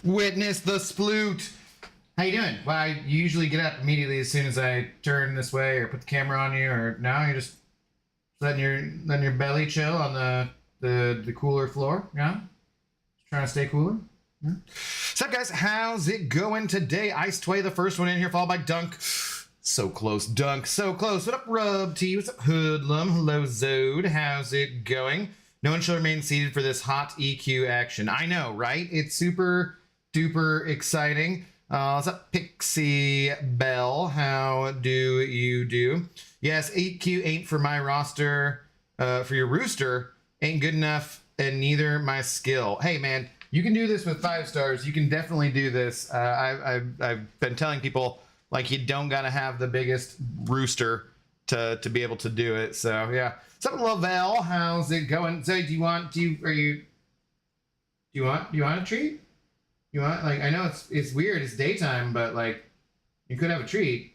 Witness the sploot. How you doing? Well, I usually get up immediately as soon as I turn this way or put the camera on you, or now you're just letting your belly chill on the cooler floor. Yeah, just trying to stay cooler. Yeah. What's up, guys? How's it going today? Ice Tway, the first one in here, followed by Dunk. So close, Dunk. So close. What up, Rub T? What's up, Hoodlum? Hello, Zode. How's it going? No one shall remain seated for this hot EQ action. I know, right? It's super duper exciting. What's up, Pixie Bell? How do you do? Yes, 8Q ain't for my roster, for your rooster, ain't good enough, and neither my skill. Hey, man, you can do this with 5 stars. You can definitely do this. I've been telling people, like, you don't gotta have the biggest rooster to be able to do it. So yeah. What's up, Lavelle? How's it going? So do you want a treat? You want, like, I know it's weird, it's daytime, but like you could have a treat.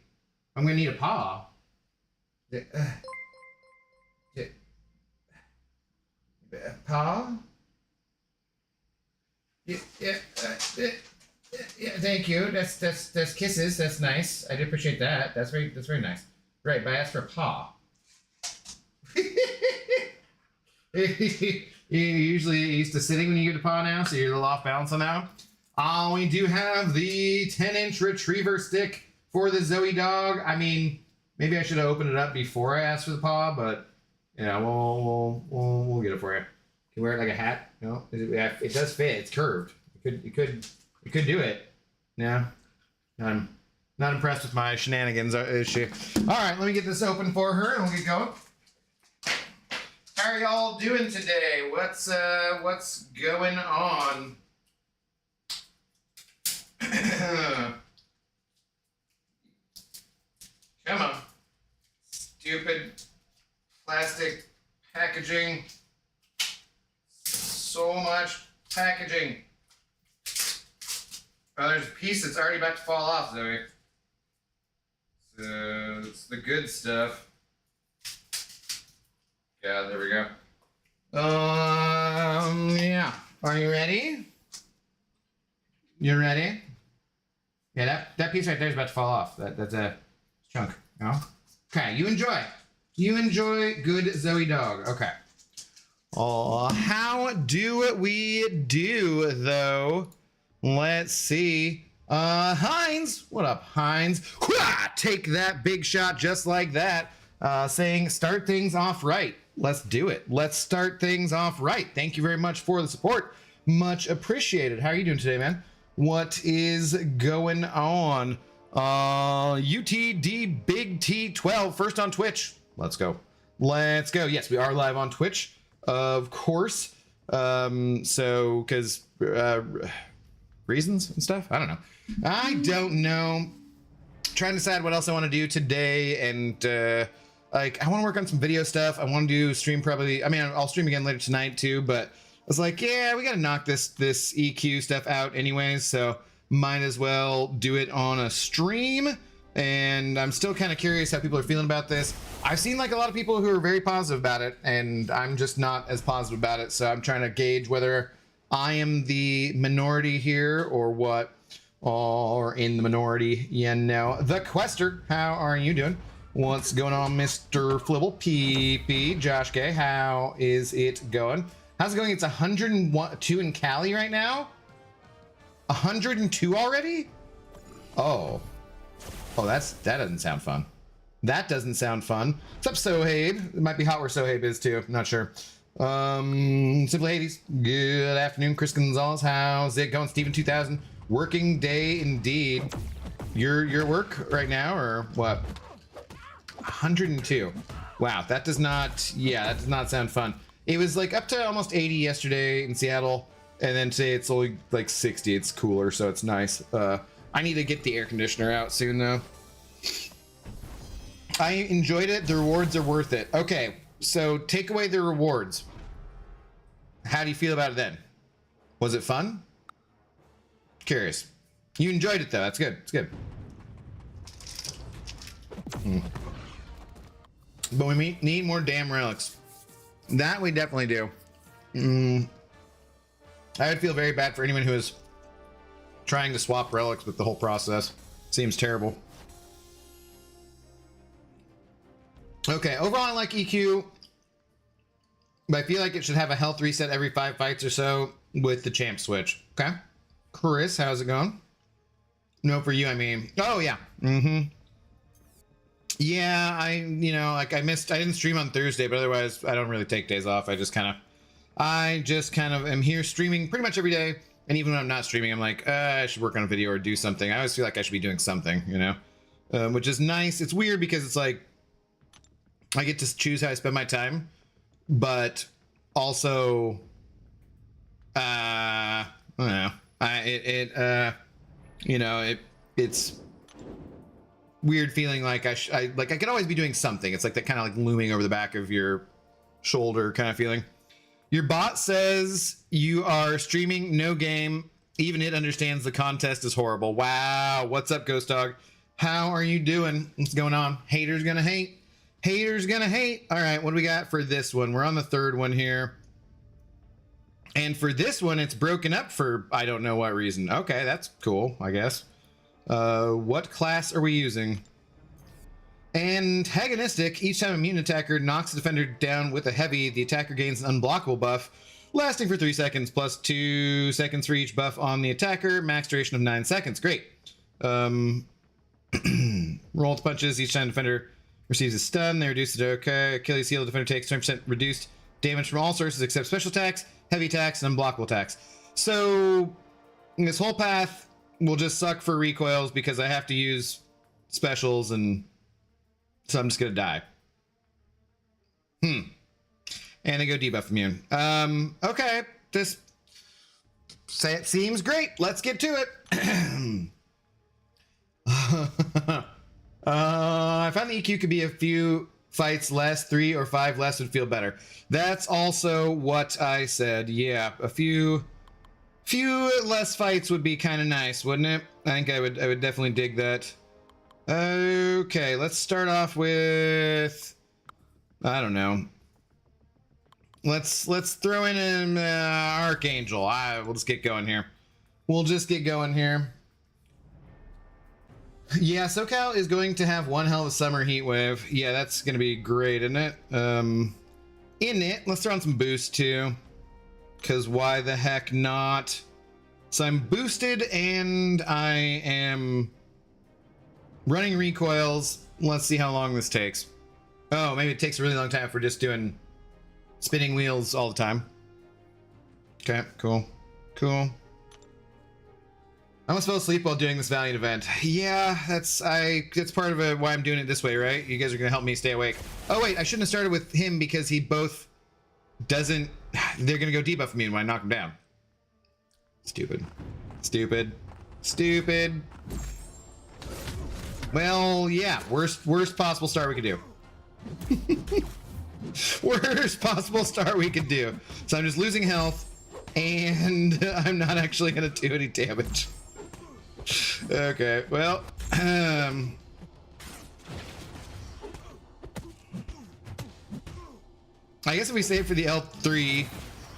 I'm gonna need a paw. Paw? Yeah, thank you. That's kisses. That's nice. I do appreciate that. That's very nice. Right, but I asked for a paw. You're usually used to sitting when you get a paw now, so you're a little off balance on that. We do have the 10-inch retriever stick for the Zoe dog. I mean, maybe I should have opened it up before I asked for the paw, but yeah, we'll get it for you. Can you wear it like a hat? No, it does fit. It's curved. You could do it. Yeah, I'm not impressed with my shenanigans, is she? All right, let me get this open for her and we'll get going. How are y'all doing today? What's going on? Come on. Stupid plastic packaging. So much packaging. Oh, there's a piece that's already about to fall off, Zoe. So it's the good stuff. Yeah, there we go. Yeah. Are you ready? You ready? Yeah, that piece right there is about to fall off. That's a chunk. No? Okay, you enjoy. You enjoy good Zoe dog. Okay. Oh, how do we do though? Let's see. Hines. What up, Hines? Hwah! Take that big shot just like that. Saying start things off right. Let's do it. Let's start things off right. Thank you very much for the support. Much appreciated. How are you doing today, man? What is going on? UTD Big T12, first on Twitch. Let's go. Let's go. Yes, we are live on Twitch, of course. So, because reasons and stuff? I don't know. Trying to decide what else I want to do today, and like, I want to work on some video stuff. I want to do stream probably. I mean, I'll stream again later tonight too, but I was like, yeah, we got to knock this EQ stuff out anyways, so might as well do it on a stream. And I'm still kind of curious how people are feeling about this. I've seen like a lot of people who are very positive about it, and I'm just not as positive about it. So I'm trying to gauge whether I am the minority here or what, or in the minority, you know. The Quester, how are you doing? What's going on, Mr. Flibble? PP, Josh K, how is it going? How's it going? It's 102 in Cali right now? 102 already? Oh, that doesn't sound fun. That doesn't sound fun. What's up, Sohaib? It might be hot where Sohaib is too. I'm not sure. Simply Hades. Good afternoon, Chris Gonzalez. How's it going? Steven 2000. Working day indeed. Your work right now or what? 102. Wow, that does not sound fun. It was like up to almost 80 yesterday in Seattle, and then today it's only like 60. It's cooler, so it's nice. I need to get the air conditioner out soon though. I enjoyed it. The rewards are worth it. Okay, so take away the rewards. How do you feel about it then? Was it fun? Curious. You enjoyed it though. That's good. It's good. But we need more damn relics. That we definitely do. I would feel very bad for anyone who is trying to swap relics with the whole process. Seems terrible. Okay, overall I like EQ, but I feel like it should have a health reset every 5 fights or so with the champ switch. Okay. Chris, how's it going? No, for you, I mean. Oh, yeah. Yeah, I didn't stream on Thursday, but otherwise I don't really take days off. I just kind of am here streaming pretty much every day. And even when I'm not streaming, I'm like, I should work on a video or do something. I always feel like I should be doing something, you know, which is nice. It's weird because it's like, I get to choose how I spend my time, but also, I don't know. It's weird feeling like I could always be doing something. It's like that kind of like looming over the back of your shoulder kind of feeling. Your bot says you are streaming no game. Even it understands the contest is horrible. Wow. What's up, Ghost Dog? How are you doing? What's going on? Haters gonna hate. Haters gonna hate. All right, what do we got for this one? We're on the third one here. And for this one, it's broken up for I don't know what reason. Okay, that's cool, I guess. What class are we using? Antagonistic. Each time a mutant attacker knocks the defender down with a heavy, the attacker gains an unblockable buff, lasting for 3 seconds, plus 2 seconds for each buff on the attacker. Max duration of 9 seconds. Great. Roll to punches. Each time the defender receives a stun, they reduce it to okay. Achilles heel, the defender takes 20% reduced damage from all sources except special attacks, heavy attacks, and unblockable attacks. So this whole path will just suck for recoils because I have to use specials, and so I'm just gonna die. And they go debuff immune. Okay, this seems great. Let's get to it. I found the EQ could be a few fights less, 3 or 5 less would feel better. That's also what I said. Yeah, a few less fights would be kind of nice, wouldn't it? I think I would definitely dig that. Okay, let's start off with, I don't know. Let's throw in an Archangel. We'll just get going here. Yeah, SoCal is going to have one hell of a summer heat wave. Yeah, that's going to be great, isn't it? Let's throw on some boost too, because why the heck not? So I'm boosted and I am running recoils. Let's see how long this takes. Oh, maybe it takes a really long time if we're just doing spinning wheels all the time. Okay, cool. I almost fell asleep while doing this Valiant event. Yeah, that's part of it, why I'm doing it this way, right? You guys are gonna help me stay awake. Oh wait, I shouldn't have started with him because he both doesn't. They're gonna go debuff me when I knock him down. Stupid. Well, yeah, worst possible start we could do. Worst possible start we could do. So I'm just losing health, and I'm not actually gonna do any damage. Okay, well, I guess if we save for the L3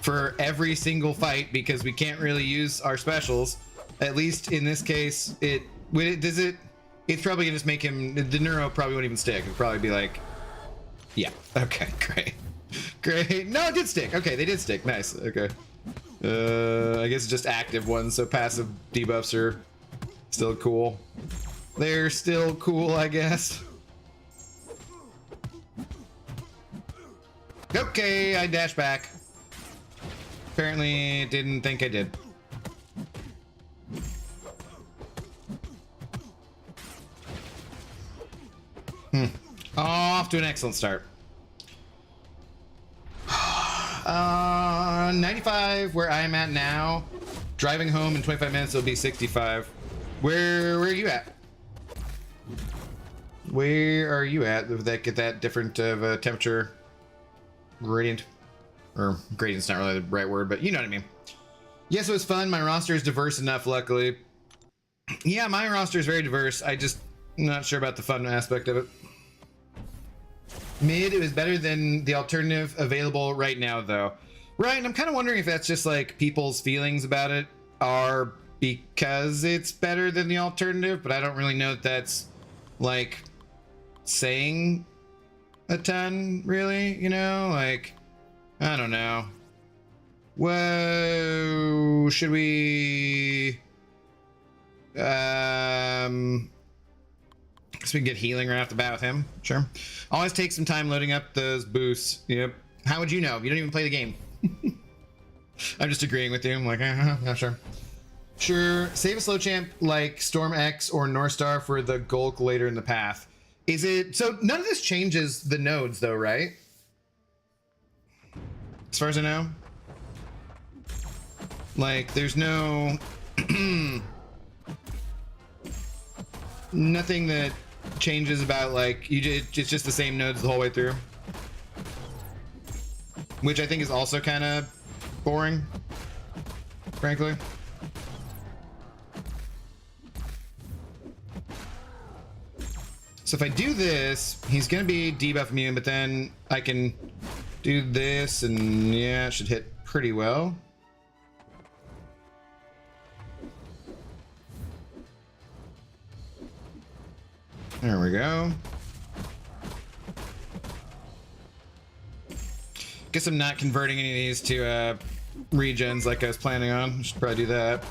for every single fight, because we can't really use our specials, at least in this case, it's probably gonna just make him, the neuro probably won't even stick. It'd probably be like, yeah, okay, great. No, it did stick. Okay, they did stick. Nice. Okay. I guess it's just active ones, so passive debuffs are still cool. They're still cool, I guess. Okay, I dash back. Apparently didn't think I did. Off to an excellent start. 95 where I'm at now. Driving home in 25 minutes it'll be 65. Where are you at? Where are you at? Did that get that different of a temperature gradient? Or gradient's not really the right word, but you know what I mean. Yes, it was fun. My roster is diverse enough, luckily. Yeah, my roster is very diverse. I'm not sure about the fun aspect of it. Mid, it was better than the alternative available right now, though. Right, and I'm kind of wondering if that's just like people's feelings about it are because it's better than the alternative, but I don't really know that that's like saying a ton, really, you know? Like, I don't know. Whoa, should we so we can get healing right off the bat with him. Sure. Always take some time loading up those boosts. Yep. How would you know? You don't even play the game. I'm just agreeing with you. I'm like, yeah, sure. Sure. Save a slow champ like Storm X or North Star for the Gulk later in the path. Is it so? None of this changes the nodes, though, right? As far as I know, like, there's no nothing that changes about like it's just the same nodes the whole way through, which I think is also kind of boring, frankly. So if I do this, he's gonna be debuff immune, but then I can do this, and yeah, it should hit pretty well. There we go. Guess I'm not converting any of these to regens like I was planning on. Should probably do that.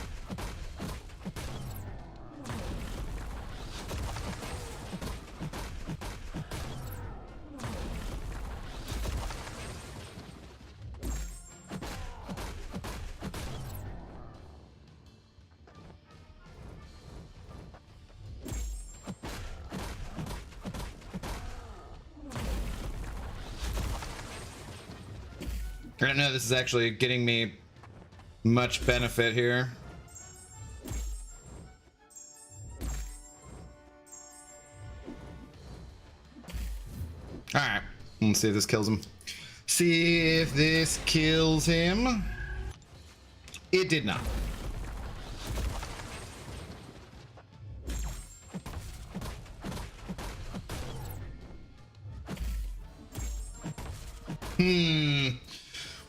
I don't know, this is actually getting me much benefit here. Alright, let's see if this kills him. See if this kills him. It did not.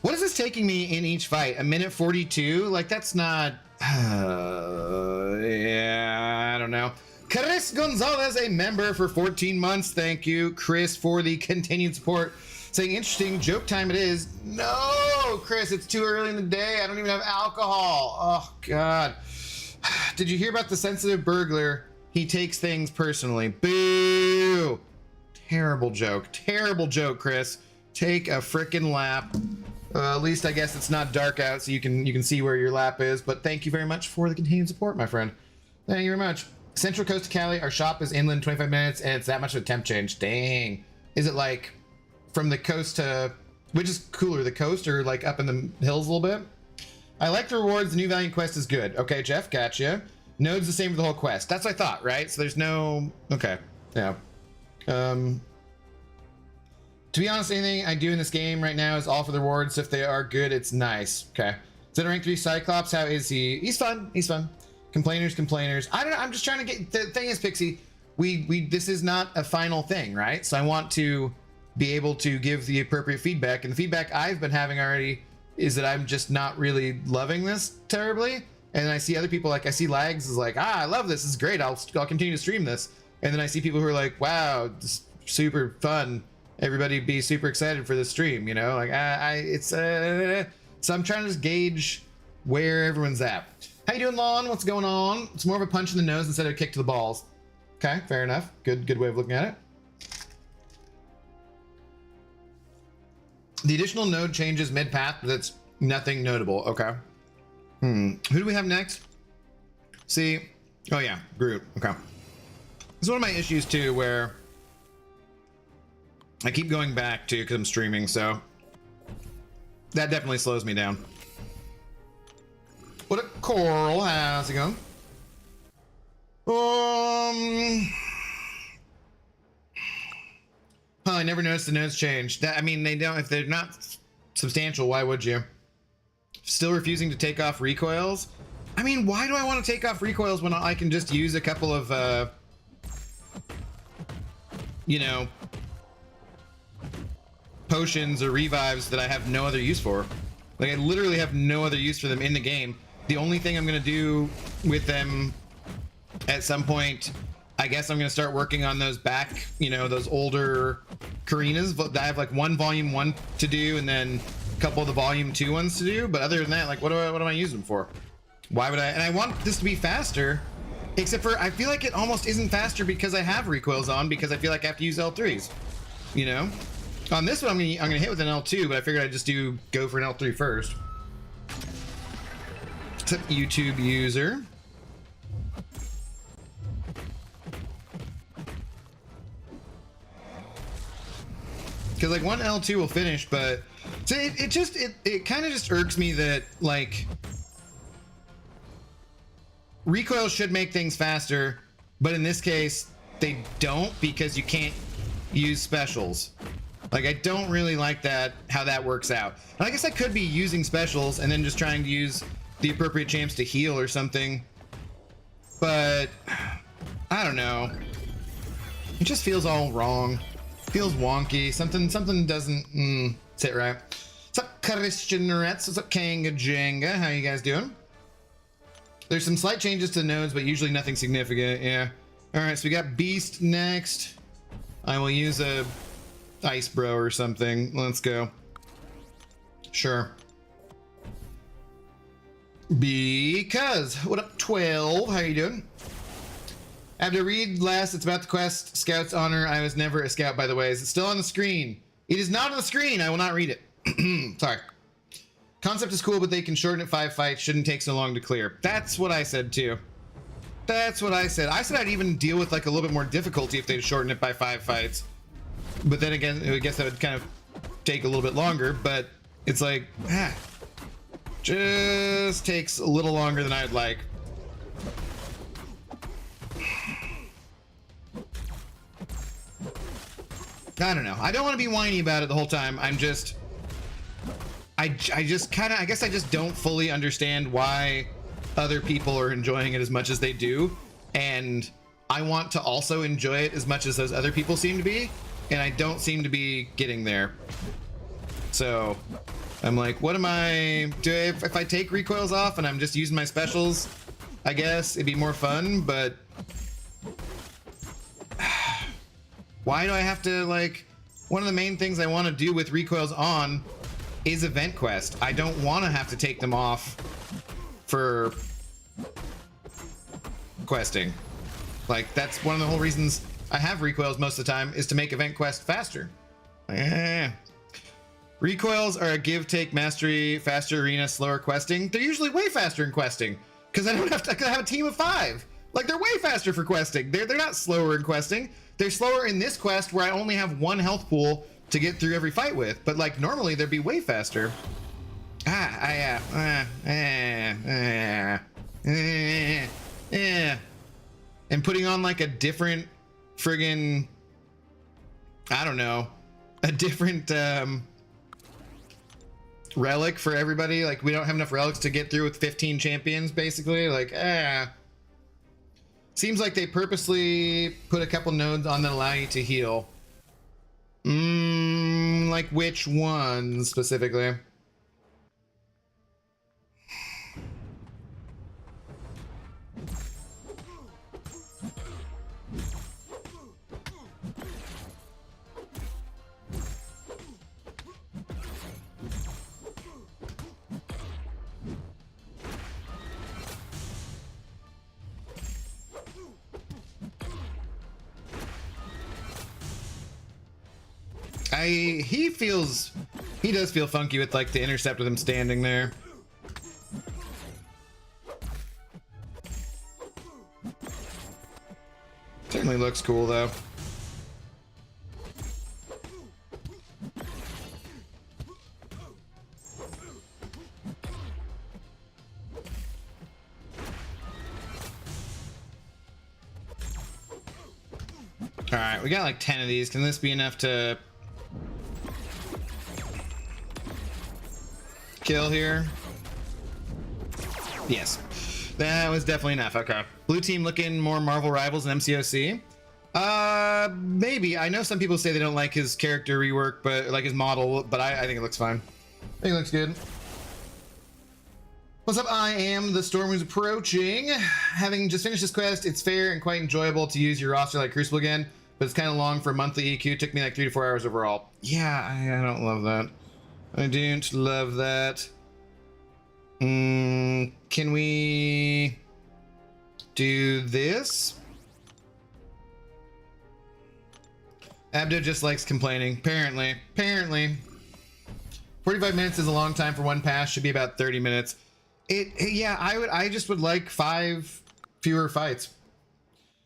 What is this taking me in each fight? A minute 42? Like, that's not... yeah, I don't know. Chris Gonzalez, a member for 14 months. Thank you, Chris, for the continued support. Saying, interesting, joke time it is. No, Chris, it's too early in the day. I don't even have alcohol. Oh, God. Did you hear about the sensitive burglar? He takes things personally. Boo! Terrible joke, Chris. Take a frickin' lap. At least I guess it's not dark out, so you can see where your lap is. But thank you very much for the continued support, my friend. Thank you very much. Central Coast to Cali. Our shop is inland 25 minutes, and it's that much of a temp change. Dang. Is it like from the coast to, which is cooler, the coast or like up in the hills a little bit? I like the rewards. The new Valiant quest is good. Okay, Jeff, gotcha. Node's the same for the whole quest. That's what I thought, right? So there's no. Okay, yeah. To be honest, anything I do in this game right now is all for the rewards. If they are good, it's nice. Okay. Is it a rank 3 Cyclops? How is he? He's fun. He's fun. Complainers. I don't know. I'm just trying to get... The thing is, Pixie, this is not a final thing, right? So I want to be able to give the appropriate feedback. And the feedback I've been having already is that I'm just not really loving this terribly. And I see other people, like I see Lags is like, I love this. This is great. I'll continue to stream this. And then I see people who are like, wow, this super fun. Everybody be super excited for the stream, you know, like so I'm trying to just gauge where everyone's at. How you doing, Lon? What's going on? It's more of a punch in the nose instead of a kick to the balls. Okay, fair enough. Good way of looking at it. The additional node changes mid-path, but that's nothing notable. Okay. Who do we have next? See, oh yeah, Groot. Okay. This is one of my issues too, where I keep going back to because I'm streaming, so that definitely slows me down. What a Coral, how's it going? I never noticed the nodes change. I mean, they don't. If they're not substantial, why would you? Still refusing to take off recoils. I mean, why do I want to take off recoils when I can just use a couple of, you know, potions or revives that I have no other use for? Like, I literally have no other use for them in the game. The only thing I'm gonna do with them at some point, I guess I'm gonna start working on those back, you know, those older Karinas. I have like one volume 1 to do and then a couple of the volume 2 ones to do. But other than that, like what am I using them for? Why would I? And I want this to be faster, except for I feel like it almost isn't faster because I have recoils on, because I feel like I have to use L3s, you know? On this one, I'm gonna hit with an L2, but I figured I'd just go for an L3 first. What's up, YouTube user? Because like one L2 will finish, but so it kind of just irks me that like recoil should make things faster, but in this case they don't, because you can't use specials. Like I don't really like that, how that works out. And I guess I could be using specials and then just trying to use the appropriate champs to heal or something, but I don't know. It just feels all wrong. Feels wonky. Something doesn't sit right. What's up, Christian Rets? What's up, Kanga Jenga? How you guys doing? There's some slight changes to nodes, but usually nothing significant. Yeah. All right, so we got Beast next. I will use a Ice Bro or something. Let's go. Sure. Because what up, 12? How you doing? I have to read last. It's about the quest Scout's Honor. I was never a scout, by the way. Is it still on the screen? It is not on the screen. I will not read it. Sorry. Concept is cool, but they can shorten it 5 fights. Shouldn't take so long to clear. That's what I said too. That's what I said. I said I'd even deal with like a little bit more difficulty if they'd shorten it by 5 fights. But then again, I guess that would kind of take a little bit longer, but it's like, just takes a little longer than I'd like. I don't know. I don't want to be whiny about it the whole time. I'm just, I just kind of, I guess I just don't fully understand why other people are enjoying it as much as they do. And I want to also enjoy it as much as those other people seem to be. And I don't seem to be getting there. So I'm like, what am I doing? If I take recoils off and I'm just using my specials, I guess it'd be more fun, but why do I have to, like, one of the main things I want to do with recoils on is event quest. I don't want to have to take them off for questing. Like, that's one of the whole reasons I have recoils most of the time, is to make event quest faster. Recoils are a give, take, mastery, faster arena, slower questing. They're usually way faster in questing because I don't have to have a team of 5. Like, they're way faster for questing. They're not slower in questing. They're slower in this quest where I only have 1 health pool to get through every fight with. But like normally they'd be way faster. And putting on like a different friggin', I don't know, a different relic for everybody. Like, we don't have enough relics to get through with 15 champions basically. Like, seems like they purposely put a couple nodes on that allow you to heal. Like which ones specifically? He does feel funky with like the intercept with him standing there. Certainly looks cool though. All right, we got like 10 of these. Can this be enough to kill here? Yes, that was definitely enough. Okay, blue team looking more Marvel Rivals than MCOC. Maybe. I know some people say they don't like his character rework, but like his model, but I think it looks fine. I think it looks good. What's up? I am the storm who's approaching. Having just finished this quest, it's fair and quite enjoyable to use your roster like Crucible again, but it's kind of long for a monthly EQ. It took me like 3 to 4 hours overall. Yeah, I don't love that. I don't love that. Can we do this? Abdo just likes complaining. Apparently. 45 minutes is a long time for one pass. Should be about 30 minutes. Yeah, I just would like 5 fewer fights.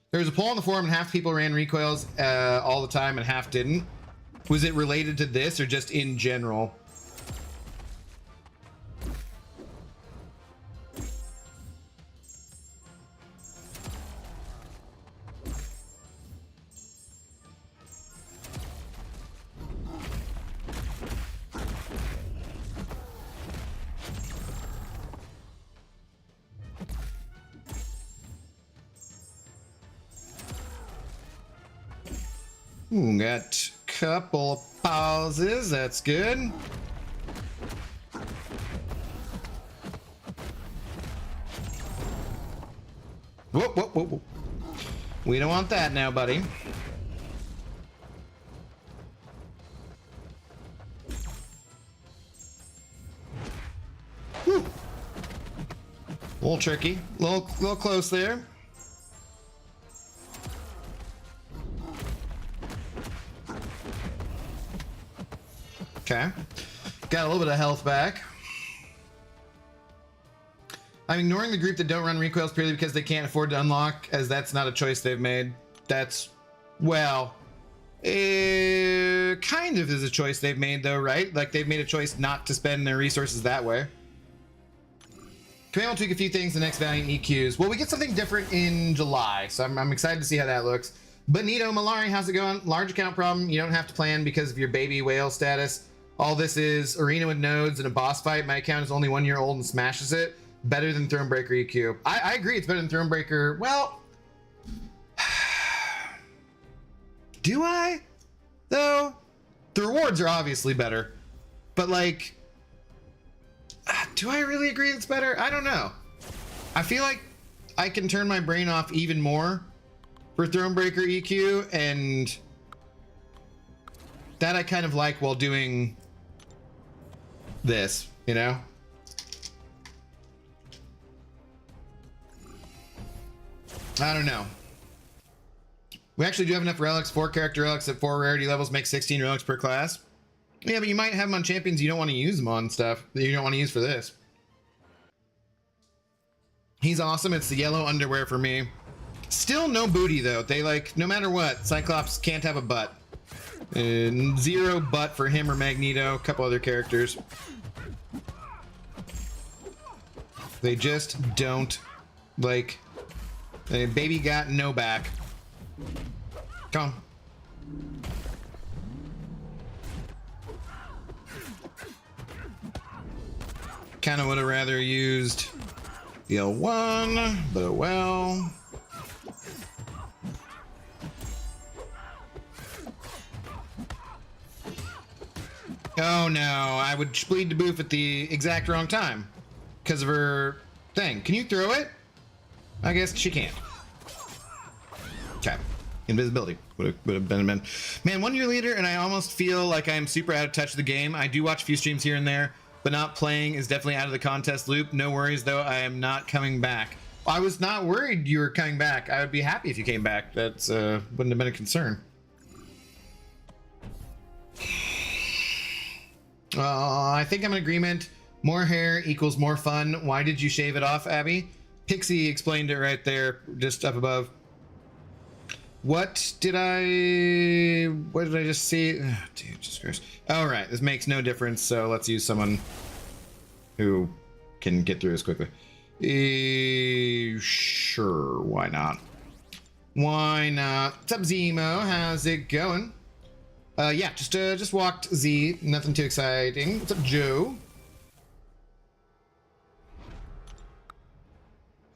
There was a poll on the forum and half the people ran recoils all the time and half didn't. Was it related to this or just in general? Ooh, got a couple of pauses. That's good. Whoop, whoop, whoop, whoop. We don't want that now, buddy. Whew. A little tricky. A little close there. Okay. Got a little bit of health back. I'm ignoring the group that don't run recoils purely because they can't afford to unlock, as that's not a choice they've made. That's, well, kind of is a choice they've made though, right? Like they've made a choice not to spend their resources that way. Command will tweak a few things the next Valiant EQs. Well, we get something different in July, so I'm excited to see how that looks. Benito Malari, how's it going? Large account problem. You don't have to plan because of your baby whale status. All this is arena with nodes and a boss fight. My account is only 1 year old and smashes it. Better than Thronebreaker EQ. I agree, it's better than Thronebreaker. Well, do I? Though, the rewards are obviously better. But like, do I really agree it's better? I don't know. I feel like I can turn my brain off even more for Thronebreaker EQ, and that I kind of like while doing this, you know? I don't know. We actually do have enough relics. 4 character relics at 4 rarity levels make 16 relics per class. Yeah, but you might have them on champions you don't want to use them on stuff that you don't want to use for this. He's awesome. It's the yellow underwear for me. Still no booty though. They like, no matter what, Cyclops can't have a butt. 0 butt for him or Magneto. A couple other characters. They just don't like. Baby got no back. Come on. Kind of would have rather used the L1, but oh well. Oh no, I would bleed to boof at the exact wrong time because of her thing. Can you throw it? I guess she can't. Okay. Invisibility would have been. Man, 1 year later, and I almost feel like I'm super out of touch with the game. I do watch a few streams here and there, but not playing is definitely out of the contest loop. No worries, though. I am not coming back. I was not worried you were coming back. I would be happy if you came back. That's wouldn't have been a concern. I think I'm in agreement. More hair equals more fun. Why did you shave it off, Abby? Pixie explained it right there, just up above. What did I just see? Oh, dude, just gross. All right, this makes no difference, so let's use someone who can get through this quickly. Sure, why not? Why not? What's up, Zemo? How's it going? Yeah, just walked Z. Nothing too exciting. What's up, Joe?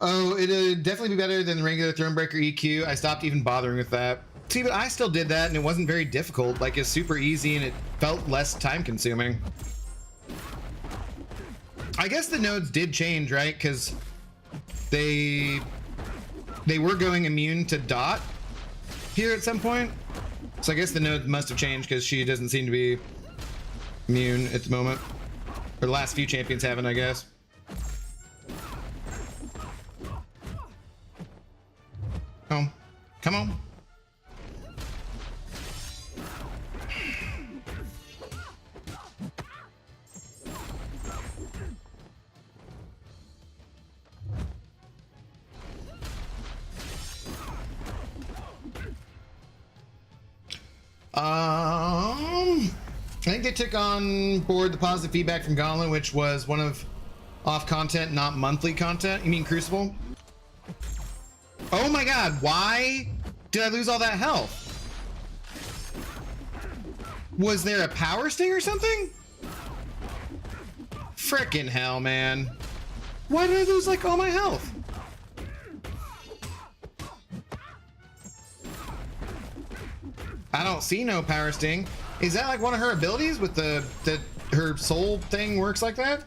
Oh, it'd definitely be better than the regular Thronebreaker EQ. I stopped even bothering with that. See, but I still did that, and it wasn't very difficult. Like, it's super easy, and it felt less time-consuming. I guess the nodes did change, right? Because they were going immune to Dot here at some point. So I guess the node must have changed because she doesn't seem to be immune at the moment. Or the last few champions haven't, I guess. Oh, come on. I think they took on board the positive feedback from Gauntlet, which was one of off content, not monthly content. You mean Crucible? Oh my god, why did I lose all that health? Was there a power sting or something? Frickin' hell, man. Why did I lose like all my health? I don't see no power sting. Is that like one of her abilities with the her soul thing works like that?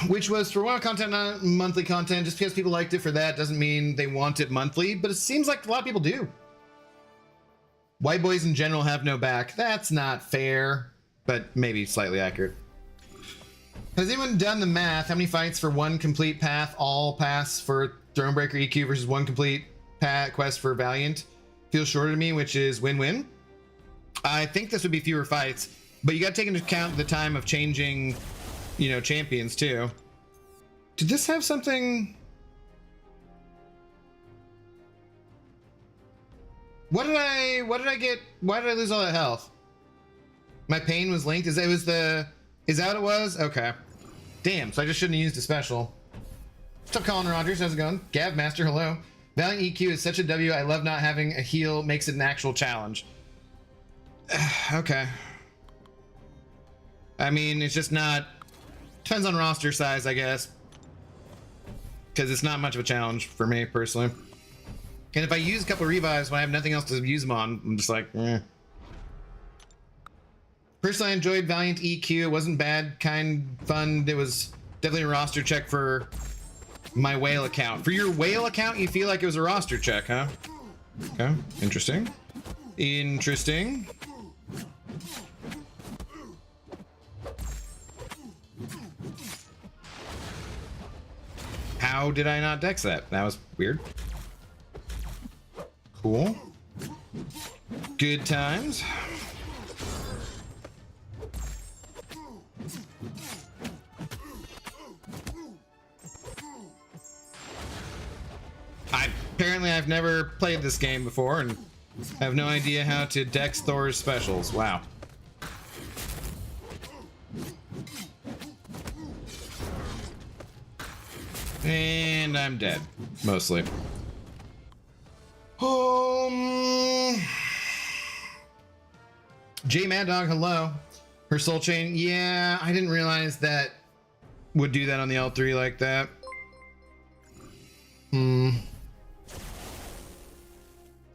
Which was for one content, not monthly content. Just because people liked it for that doesn't mean they want it monthly, but it seems like a lot of people do. White boys in general have no back. That's not fair, but maybe slightly accurate. Has anyone done the math? How many fights for one complete path, all pass for Thronebreaker EQ versus one complete quest for Valiant? Feels shorter to me, which is win-win. I think this would be fewer fights, but you got to take into account the time of changing, you know, champions too. Did this have something? What did I get? Why did I lose all that health? My pain was linked. Is that what it was? Okay. Damn, so I just shouldn't have used a special. What's up, Colin Rogers? How's it going? Gav Master, hello. Valiant EQ is such a W. I love not having a heal. Makes it an actual challenge. Okay. I mean, it's just not... Depends on roster size, I guess. Because it's not much of a challenge for me, personally. And if I use a couple of revives when I have nothing else to use them on, I'm just like, eh. Personally, I enjoyed Valiant EQ. It wasn't bad, kind, fun. It was definitely a roster check for my whale account. For your whale account, you feel like it was a roster check, huh? Okay, interesting. Interesting. How did I not dex that? That was weird. Cool. Good times. Apparently I've never played this game before and have no idea how to dex Thor's specials. Wow. And I'm dead, mostly. J Mad Dog, hello. Her soul chain, yeah, I didn't realize that would do that on the L3 like that.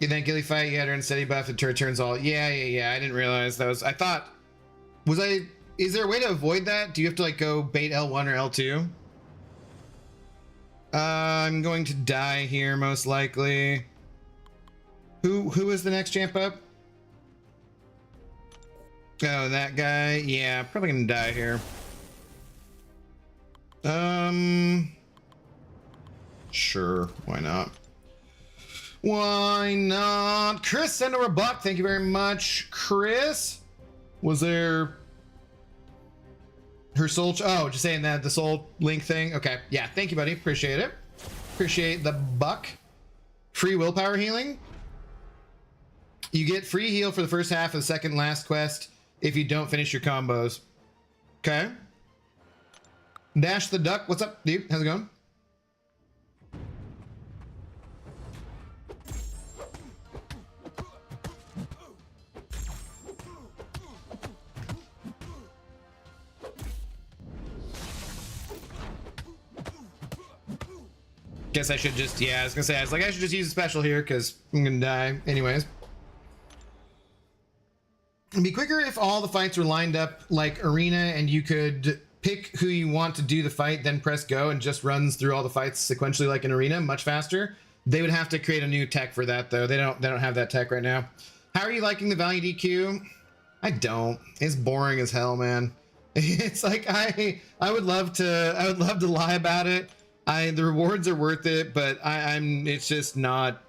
You think Gilly fight, you had her in steady buff and turns all. Yeah, I didn't realize that was. I thought, is there a way to avoid that? Do you have to like go bait L1 or L2? I'm going to die here most likely. Who is the next champ up? Oh, that guy. Yeah, probably gonna die here. Sure, why not? Why not? Chris, send over a buck. Thank you very much, Chris. Was there her soul? Oh, just saying that the soul link thing. Okay, yeah. Thank you, buddy. Appreciate it. Appreciate the buck. Free willpower healing. You get free heal for the first half of the second last quest if you don't finish your combos. Okay. Dash the duck. What's up, dude? How's it going? Guess I should just, yeah, I was gonna say, I was like, I should just use a special here because I'm gonna die anyways. It'd be quicker if all the fights were lined up like arena and you could pick who you want to do the fight, then press go and just runs through all the fights sequentially like an arena, much faster. They would have to create a new tech for that though. They don't have that tech right now. How are you liking the Valiant EQ? I don't. It's boring as hell, man. It's like I would love to lie about it. The rewards are worth it, but it's just not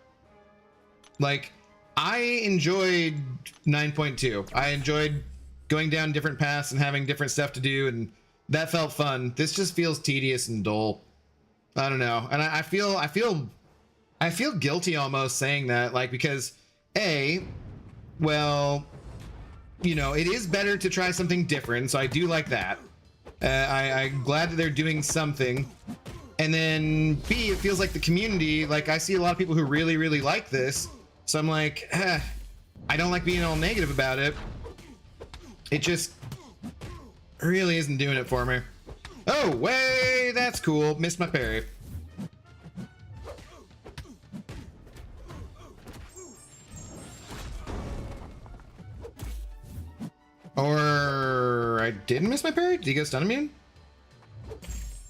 like I enjoyed 9.2. I enjoyed going down different paths and having different stuff to do, and that felt fun. This just feels tedious and dull. I don't know. And I feel guilty almost saying that, like, because well, you know, it is better to try something different, so I do like that. I'm glad that they're doing something. And then B, it feels like the community, like I see a lot of people who really, really like this. So I'm like, I don't like being all negative about it. It just really isn't doing it for me. Oh, way, that's cool. Missed my parry. Or I didn't miss my parry? Did he go stun immune?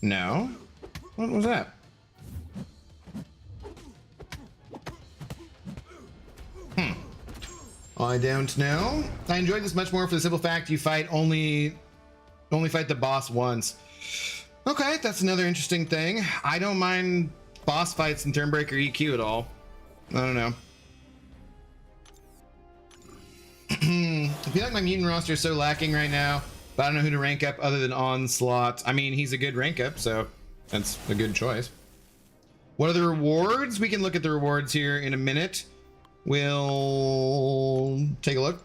No. What was that? I don't know. I enjoyed this much more for the simple fact you fight only fight the boss once. Okay, that's another interesting thing. I don't mind boss fights in Turnbreaker EQ at all. I don't know. I feel like my mutant roster is so lacking right now, but I don't know who to rank up other than Onslaught. I mean, he's a good rank up, so that's a good choice. What are the rewards? We can look at the rewards here in a minute. We'll take a look.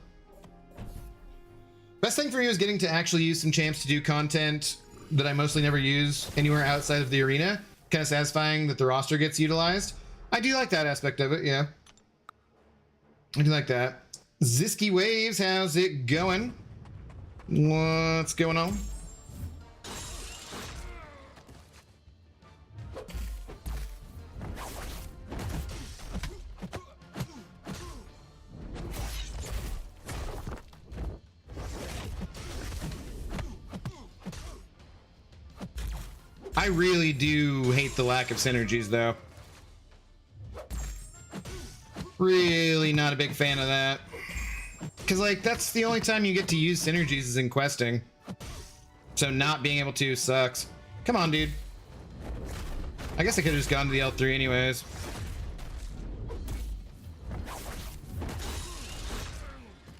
Best thing for me was getting to actually use some champs to do content that I mostly never use anywhere outside of the arena. Kind of satisfying that the roster gets utilized. I do like that aspect of it, yeah. I do like that. Zisky Waves, how's it going? What's going on? I really do hate the lack of synergies, though. Really not a big fan of that. Because, like, that's the only time you get to use synergies is in questing. So not being able to sucks. Come on, dude. I guess I could have just gone to the L3 anyways.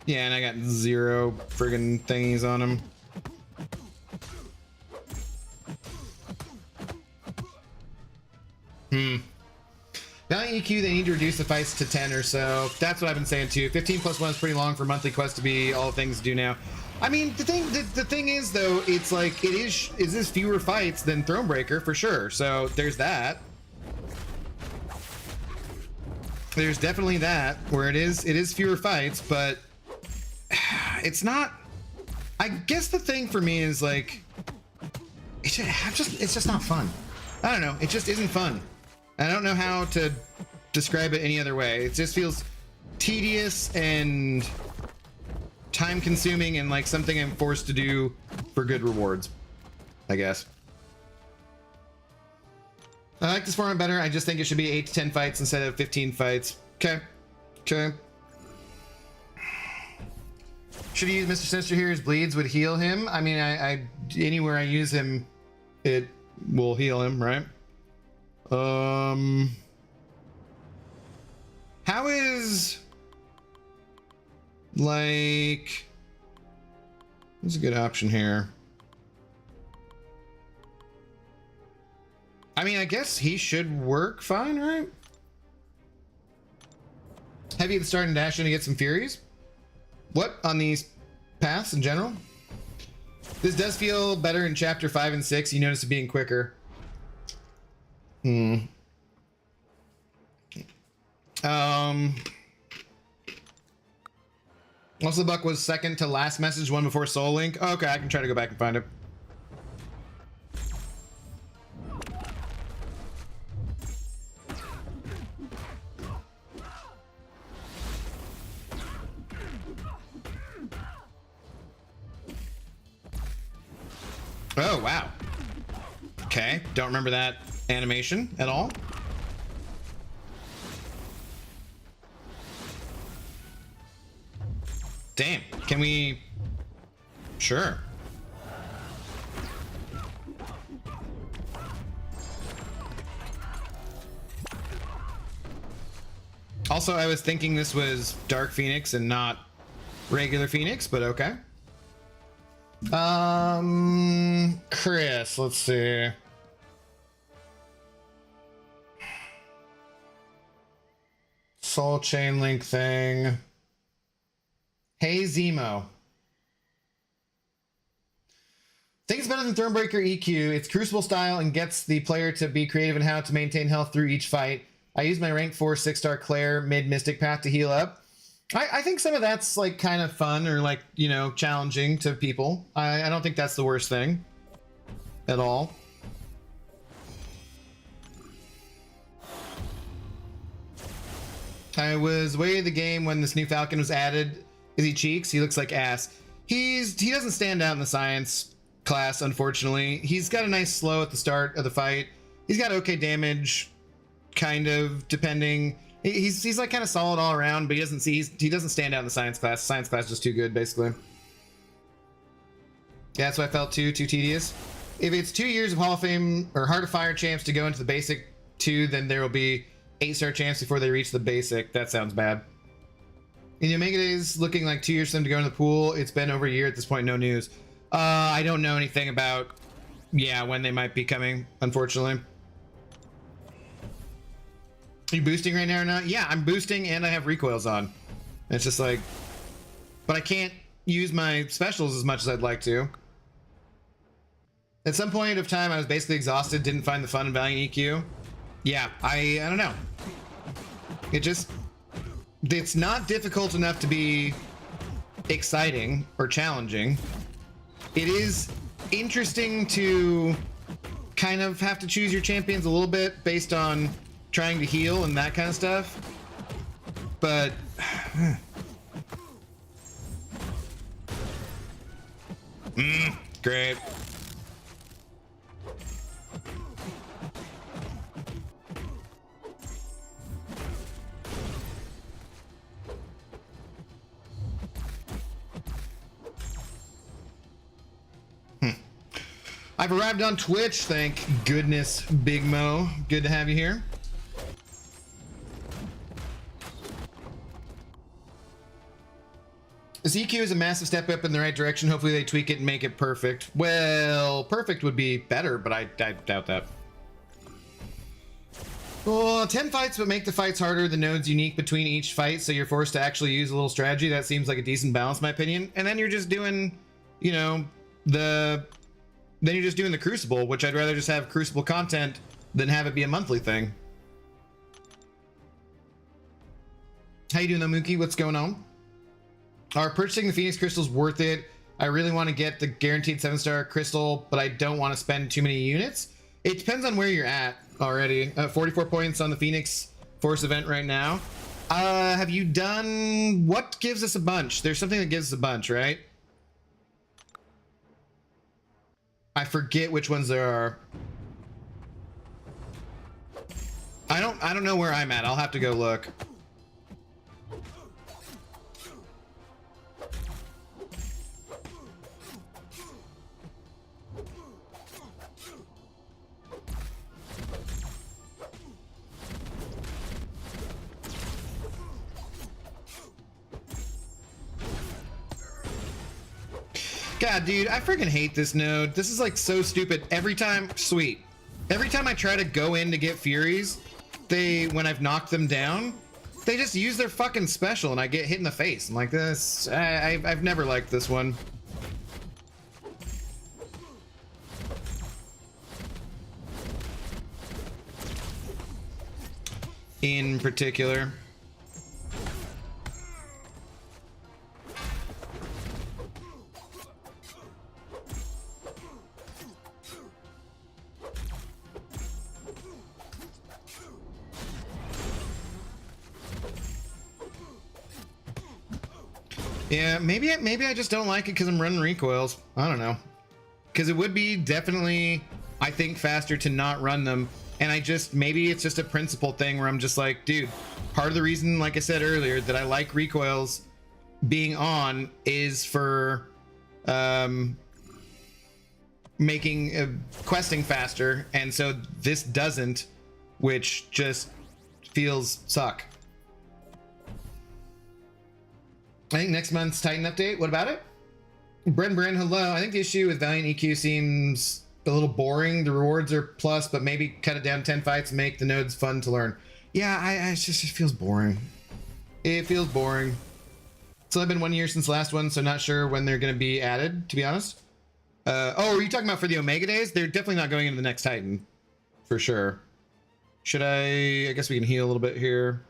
Yeah, and I got 0 friggin' thingies on him. Valiant EQ, they need to reduce the fights to 10 or so. That's what I've been saying too. 15 plus 1 is pretty long for monthly quests to be all the things to do now. I mean, the thing is though, it's like it is fewer fights than Thronebreaker for sure. So there's that. There's definitely that where it is fewer fights, but it's not. I guess the thing for me is like it's just not fun. I don't know. It just isn't fun. I don't know how to describe it any other way. It just feels tedious and time consuming and like something I'm forced to do for good rewards, I guess. I like this format better. I just think it should be 8 to 10 fights instead of 15 fights. Okay. Okay. Should he use Mr. Sinister here? His bleeds would heal him. I mean, I anywhere I use him, it will heal him, right? How is like what's a good option here? I mean, I guess he should work fine, right? Heavy at the start and dash in to get some furies. What on these paths in general? This does feel better in chapter 5 and 6. You notice it being quicker. Also, the buck was second to last message, one before Soul Link. Oh, okay, I can try to go back and find it. Oh, wow. Okay, don't remember that animation at all. Damn, can we... Sure. Also, I was thinking this was Dark Phoenix and not regular Phoenix, but okay. Chris, let's see. Soul chain link thing. Hey, Zemo. Think it's better than Thronebreaker EQ. It's Crucible style and gets the player to be creative in how to maintain health through each fight. I use my rank 4 6-star Claire mid Mystic path to heal up. I think some of that's like kind of fun or like, you know, challenging to people. I don't think that's the worst thing at all. I was way of the game when this new Falcon was added. Is he cheeks? He looks like ass. He doesn't stand out in the science class, unfortunately. He's got a nice slow at the start of the fight. He's got okay damage, kind of, depending. He's like kind of solid all around, but he doesn't stand out in the science class. Science class is just too good, basically. Yeah, that's what I felt too tedious. If it's 2 years of Hall of Fame or Heart of Fire champs to go into the basic 2, then there will be 8-star champs before they reach the basic. That sounds bad. In the Omega days, looking like 2 years for them to go in the pool. It's been over a year at this point. No news. I don't know anything about, yeah, when they might be coming, unfortunately. Are you boosting right now or not? Yeah, I'm boosting and I have recoils on. And it's just like, but I can't use my specials as much as I'd like to. At some point of time, I was basically exhausted, didn't find the fun in Valiant EQ. Yeah, I don't know. It's not difficult enough to be exciting or challenging. It is interesting to kind of have to choose your champions a little bit based on trying to heal and that kind of stuff. But great. I've arrived on Twitch, thank goodness, Big Mo. Good to have you here. This EQ is a massive step up in the right direction. Hopefully they tweak it and make it perfect. Well, perfect would be better, but I doubt that. Well, 10 fights, but make the fights harder. The node's unique between each fight, so you're forced to actually use a little strategy. That seems like a decent balance, in my opinion. And then you're just doing, you know, Then you're just doing the Crucible, which I'd rather just have Crucible content than have it be a monthly thing. How you doing though, Mookie? What's going on? Are purchasing the Phoenix crystals worth it? I really want to get the guaranteed 7-star crystal, but I don't want to spend too many units. It depends on where you're at already. 44 points on the Phoenix Force event right now. Have you done... What gives us a bunch? There's something that gives us a bunch, right? I forget which ones there are. I don't know where I'm at. I'll have to go look. God, dude, I freaking hate this node. This is like so stupid. Every time, sweet. Every time I try to go in to get Furies, when I've knocked them down, they just use their fucking special and I get hit in the face. I'm like, this, I've never liked this one. In particular. Yeah, maybe I just don't like it because I'm running recoils. I don't know. Because it would be definitely, I think, faster to not run them. And I just, maybe it's just a principle thing where I'm just like, dude, part of the reason, like I said earlier, that I like recoils being on is for making questing faster. And so this doesn't, which just feels suck. I think next month's Titan update. What about it? Bren, hello. I think the issue with Valiant EQ seems a little boring. The rewards are plus, but maybe cut it down 10 fights and make the nodes fun to learn. Yeah, it feels boring. It feels boring. It's only been 1 year since the last one, so not sure when they're going to be added, to be honest. Oh, are you talking about for the Omega days? They're definitely not going into the next Titan, for sure. Should I guess we can heal a little bit here.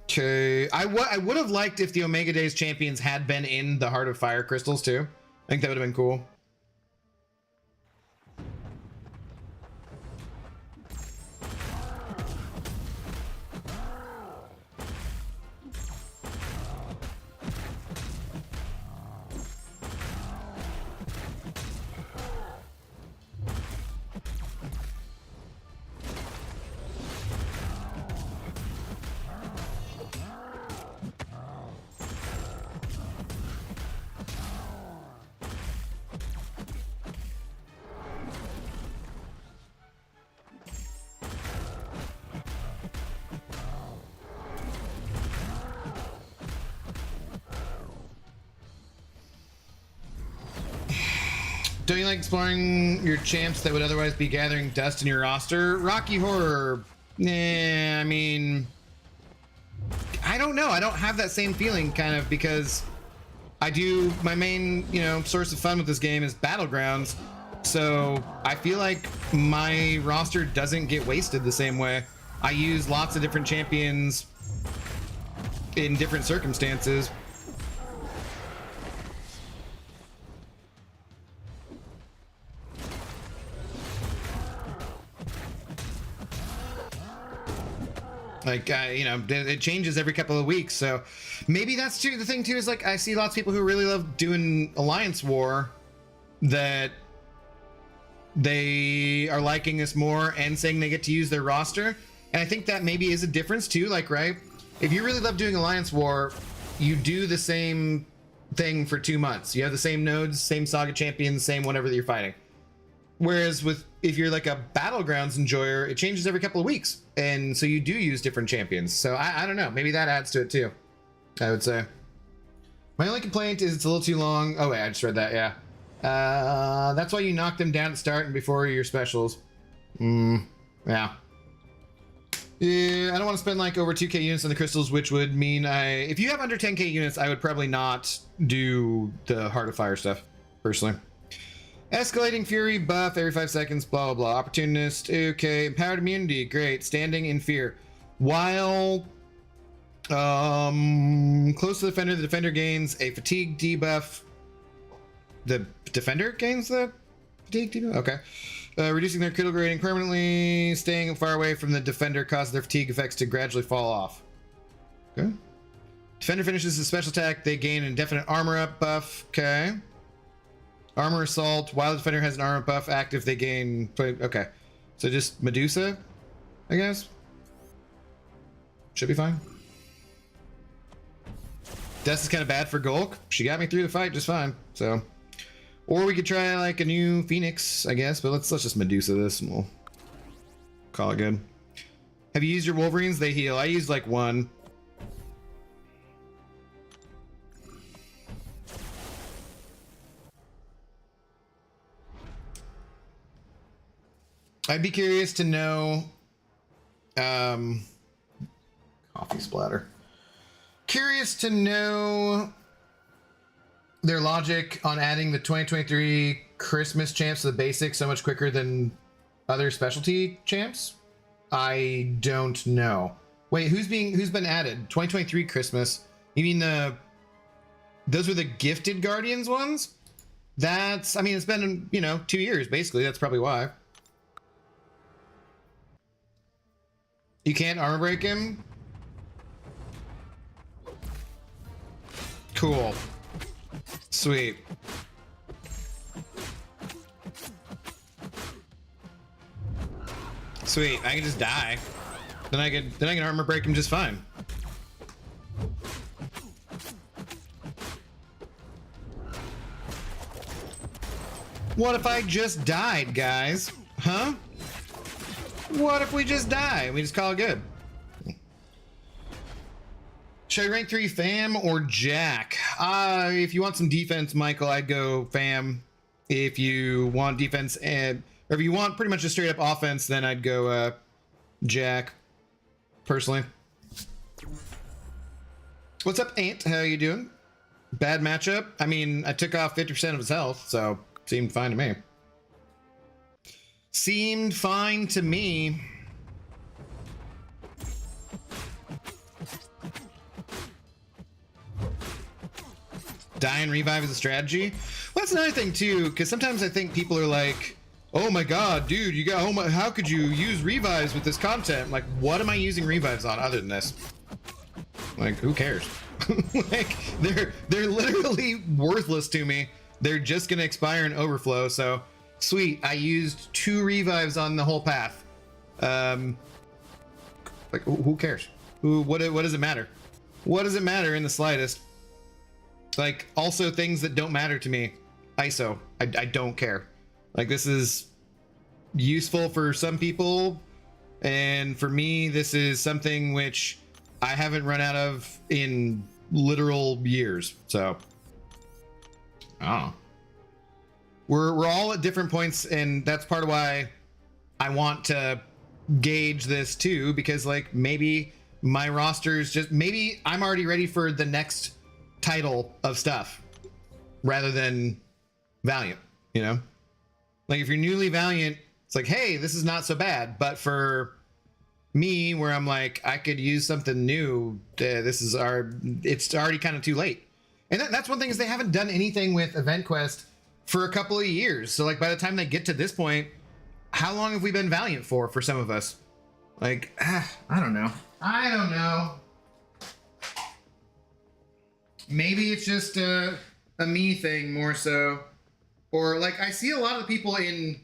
Okay, I would have liked if the Omega Days champions had been in the Heart of Fire crystals too. I think that would have been cool. Don't you like exploring your champs that would otherwise be gathering dust in your roster? Rocky Horror, I mean, I don't know. I don't have that same feeling, kind of, because I do, my main, source of fun with this game is Battlegrounds. So I feel like my roster doesn't get wasted the same way. I use lots of different champions in different circumstances. Like, it changes every couple of weeks. So maybe that's too, the thing too, is like, I see lots of people who really love doing Alliance War that they are liking this more and saying they get to use their roster. And I think that maybe is a difference too. Like, right, if you really love doing Alliance War, you do the same thing for 2 months. You have the same nodes, same Saga champions, same whatever that you're fighting. Whereas if you're like a Battlegrounds enjoyer, it changes every couple of weeks. And so you do use different champions. So I don't know, maybe that adds to it too, I would say. My only complaint is it's a little too long. Oh wait, I just read that, yeah. That's why you knock them down at the start and before your specials. Yeah. Yeah, I don't want to spend like over 2k units on the crystals, which would mean if you have under 10k units, I would probably not do the Heart of Fire stuff, personally. Escalating Fury buff every 5 seconds, blah, blah, blah. Opportunist, okay. Empowered immunity, great. Standing in fear. While close to the defender gains a fatigue debuff. The defender gains the fatigue debuff? Okay. Reducing their critical rating permanently. Staying far away from the defender causes their fatigue effects to gradually fall off. Okay. Defender finishes a special attack. They gain an indefinite armor up buff. Okay. Armor assault. While the defender has an armor buff active, they gain. Okay. So just Medusa, I guess. Should be fine. Death is kind of bad for Gulk. She got me through the fight just fine. So, or we could try like a new Phoenix, I guess. But let's just Medusa this, and we'll call it good. Have you used your Wolverines? They heal. I used like one. I'd be curious to know. Coffee splatter. Curious to know their logic on adding the 2023 Christmas champs to the basics so much quicker than other specialty champs. I don't know. Wait, who's been added? 2023 Christmas. You mean those were the gifted Guardians ones? That's, I mean, it's been, 2 years basically. That's probably why. You can't armor break him? Cool. Sweet. Sweet. I can just die. Then I can armor break him just fine. What if I just died, guys? Huh? What if we just die? We just call it good. Should I rank 3 Fam or Jack? If you want some defense, Michael, I'd go Fam. If you want defense or if you want pretty much a straight up offense, then I'd go Jack, personally. What's up, Ant? How you doing? Bad matchup? I mean, I took off 50% of his health, so seemed fine to me. Seemed fine to me. Die and revive is a strategy. Well, that's another thing too, because sometimes I think people are like, "Oh my god, dude, you got how could you use revives with this content?" I'm like, what am I using revives on other than this? Like, who cares? Like, they're literally worthless to me. They're just gonna expire and overflow. So sweet, I used 2 revives on the whole path. Like, who cares? What does it matter? What does it matter in the slightest? Like, also things that don't matter to me. ISO. I don't care. Like, this is useful for some people, and for me, this is something which I haven't run out of in literal years. So, oh, we're all at different points, and that's part of why I want to gauge this too, because like maybe my roster's just maybe I'm already ready for the next title of stuff rather than Valiant, you know? Like if you're newly Valiant, it's like, hey, this is not so bad. But for me, where I'm like, I could use something new, it's already kind of too late. And that's one thing, is they haven't done anything with Event Quest for a couple of years. So like by the time they get to this point, how long have we been Valiant for some of us? Like, I don't know. Maybe it's just a me thing more so, or like I see a lot of people in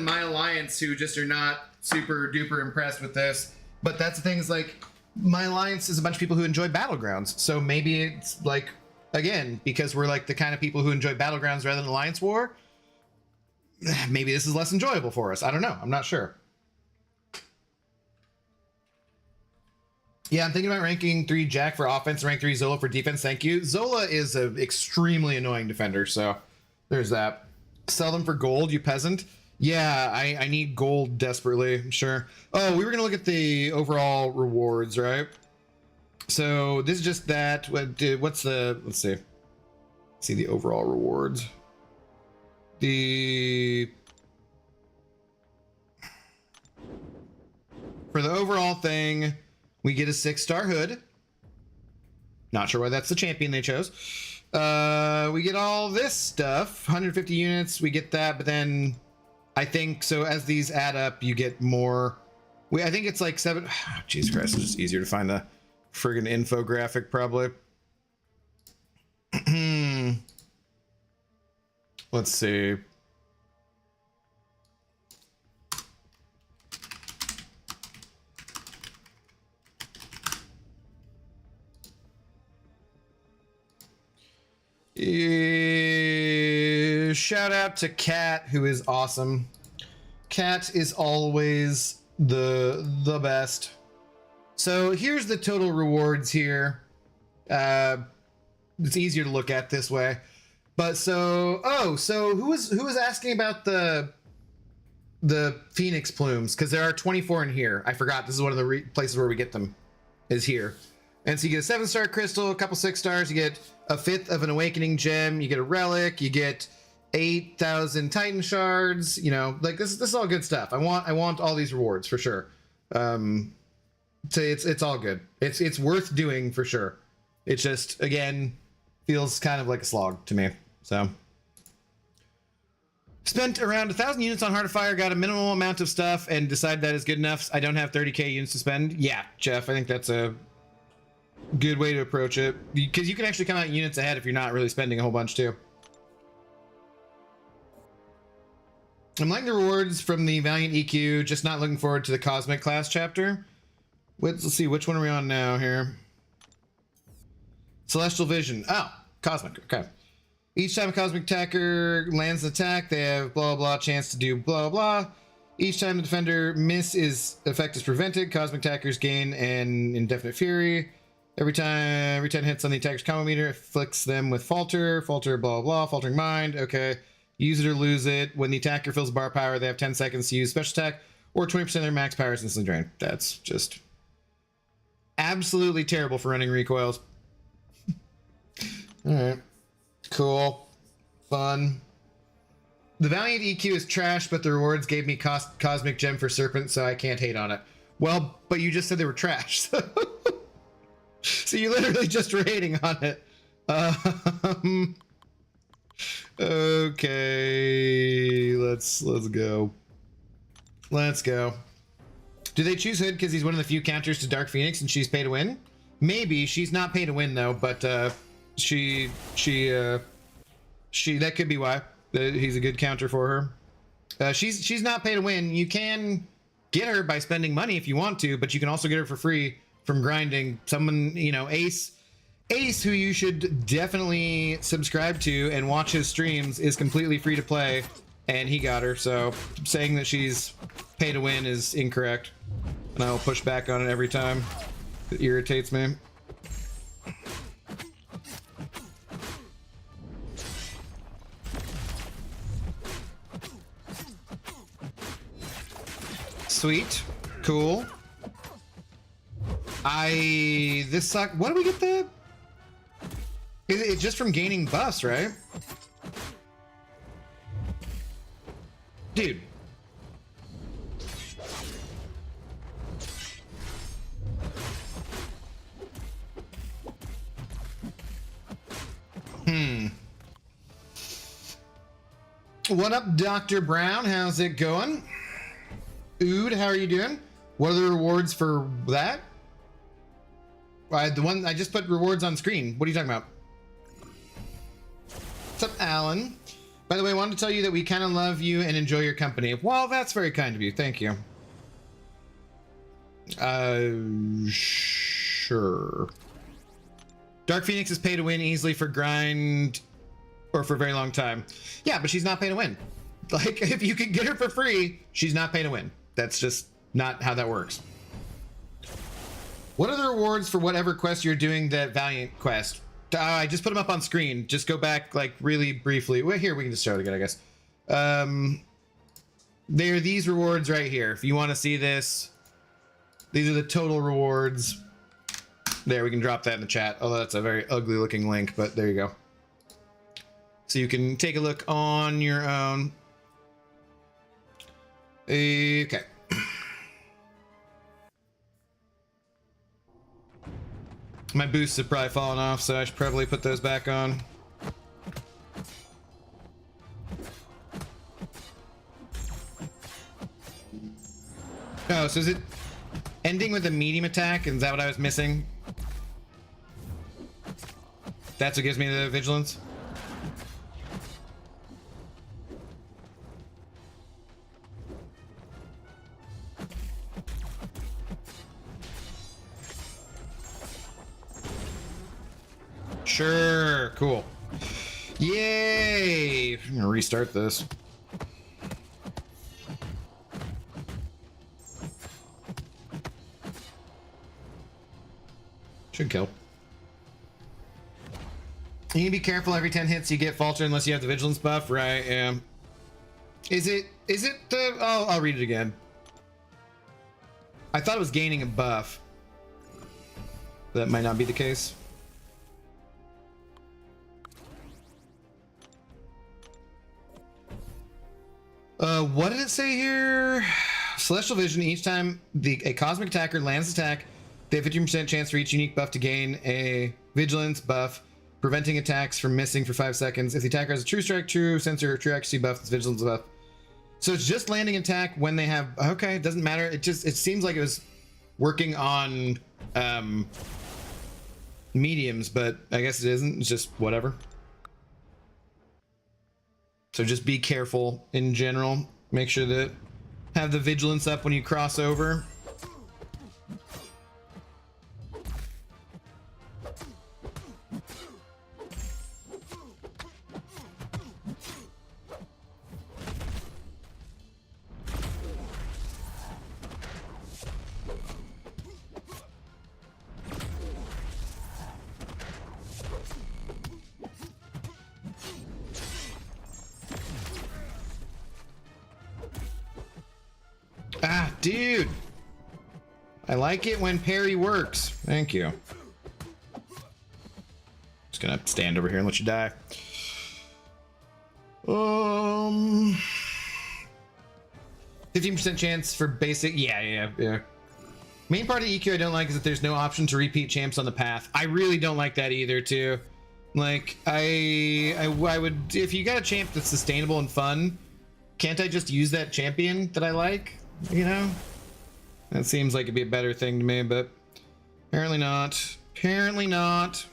my alliance who just are not super duper impressed with this. But that's the thing, is like my alliance is a bunch of people who enjoy Battlegrounds, so maybe it's like, again, because we're like the kind of people who enjoy Battlegrounds rather than Alliance War, maybe this is less enjoyable for us. I don't know. I'm not sure. Yeah, I'm thinking about ranking 3 Jack for offense, rank 3 Zola for defense. Thank you. Zola is an extremely annoying defender, so there's that. Sell them for gold, you peasant. Yeah, I need gold desperately, sure. Oh, we were going to look at the overall rewards, right? So this is just that. What's the, let's see. Let's see the overall rewards. For the overall thing, we get a 6-star hood. Not sure why that's the champion they chose. We get all this stuff, 150 units. We get that, but then I think so as these add up, you get more. I think it's like 7. Oh, Jesus Christ, it's just easier to find the friggin' infographic probably. Let's see. Shout out to Kat, who is awesome. Kat is always the best. So here's the total rewards here. It's easier to look at this way. But so who was asking about the Phoenix plumes? Because there are 24 in here. I forgot. This is one of the places where we get them, is here. And so you get a 7-star crystal, a couple 6 stars, you get a 5th of an awakening gem, you get a relic, you get 8,000 Titan shards. You know, like this is all good stuff. I want all these rewards for sure. So it's all good. It's worth doing for sure. It's just, again, feels kind of like a slog to me. So spent around 1,000 units on Heart of Fire, got a minimal amount of stuff, and decided that is good enough. I don't have 30k units to spend. Yeah, Jeff, I think that's a Good way to approach it, because you can actually come out units ahead if you're not really spending a whole bunch too. I'm liking the rewards from the Valiant EQ, just not looking forward to the Cosmic class chapter. Let's see, which one are we on now here? Celestial Vision. Oh, Cosmic, okay. Each time a Cosmic attacker lands an attack, they have blah blah chance to do blah blah. Each time the defender miss effect is prevented, Cosmic attackers gain an indefinite fury. Every time hits on the attacker's combo meter, it afflicts them with falter, blah blah, faltering mind. Okay, use it or lose it. When the attacker fills bar power, they have 10 seconds to use special attack, or 20% of their max power is instantly drained. That's just absolutely terrible for running recoils. All right, cool, fun. The Valiant EQ is trash, but the rewards gave me Cosmic Gem for Serpent, so I can't hate on it. Well, but you just said they were trash. So so you literally just were hating on it. Okay, let's go. Let's go. Do they choose Hood because he's one of the few counters to Dark Phoenix and she's pay to win? Maybe. She's not pay to win though, but she that could be why. He's a good counter for her. She's not pay to win. You can get her by spending money if you want to, but you can also get her for free from grinding. Someone, you know, Ace, who you should definitely subscribe to and watch his streams, is completely free to play, and he got her. So saying that she's pay to win is incorrect, and I will push back on it every time. It irritates me. Sweet, cool. This suck. What do we get the? It's just from gaining buffs, right? Dude. What up, Dr. Brown? How's it going? Ood, how are you doing? What are the rewards for that? The one I just put rewards on screen. What are you talking about? What's up, Alan? By the way, I wanted to tell you that we kind of love you and enjoy your company. Well, that's very kind of you. Thank you. Sure. Dark Phoenix is pay to win easily for grind or for a very long time. Yeah, but she's not pay to win. Like, if you can get her for free, she's not pay to win. That's just not how that works. What are the rewards for whatever quest you're doing that Valiant quest? I just put them up on screen. Just go back, like, really briefly. Well, here, we can just show it again, I guess. They're these rewards right here. If you want to see this, these are the total rewards. There, we can drop that in the chat. Although that's a very ugly looking link, but there you go. So you can take a look on your own. Okay. My boosts have probably fallen off, so I should probably put those back on. Oh, so is it ending with a medium attack? Is that what I was missing? That's what gives me the vigilance? Sure, cool. Yay! I'm gonna restart this. Should kill. You need to be careful every 10 hits you get falter unless you have the vigilance buff, right? Yeah. Is it the... Oh, I'll read it again. I thought it was gaining a buff. That might not be the case. What did it say here? Celestial Vision. Each time a cosmic attacker lands attack, they have 15% chance for each unique buff to gain a vigilance buff, preventing attacks from missing for 5 seconds. If the attacker has a true strike, true sensor, or true accuracy buff, it's vigilance buff. So it's just landing attack when they have... Okay, it doesn't matter. It seems like it was working on mediums, but I guess it isn't. It's just whatever. So just be careful in general. Make sure that have the vigilance up when you cross over. Ah, dude. I like it when parry works. Thank you. Just gonna stand over here and let you die. 15% chance for basic. Yeah. Main part of EQ I don't like is that there's no option to repeat champs on the path. I really don't like that either, too. Like, I would, if you got a champ that's sustainable and fun, can't I just use that champion that I like? You know? That seems like it'd be a better thing to me, but apparently not. Apparently not.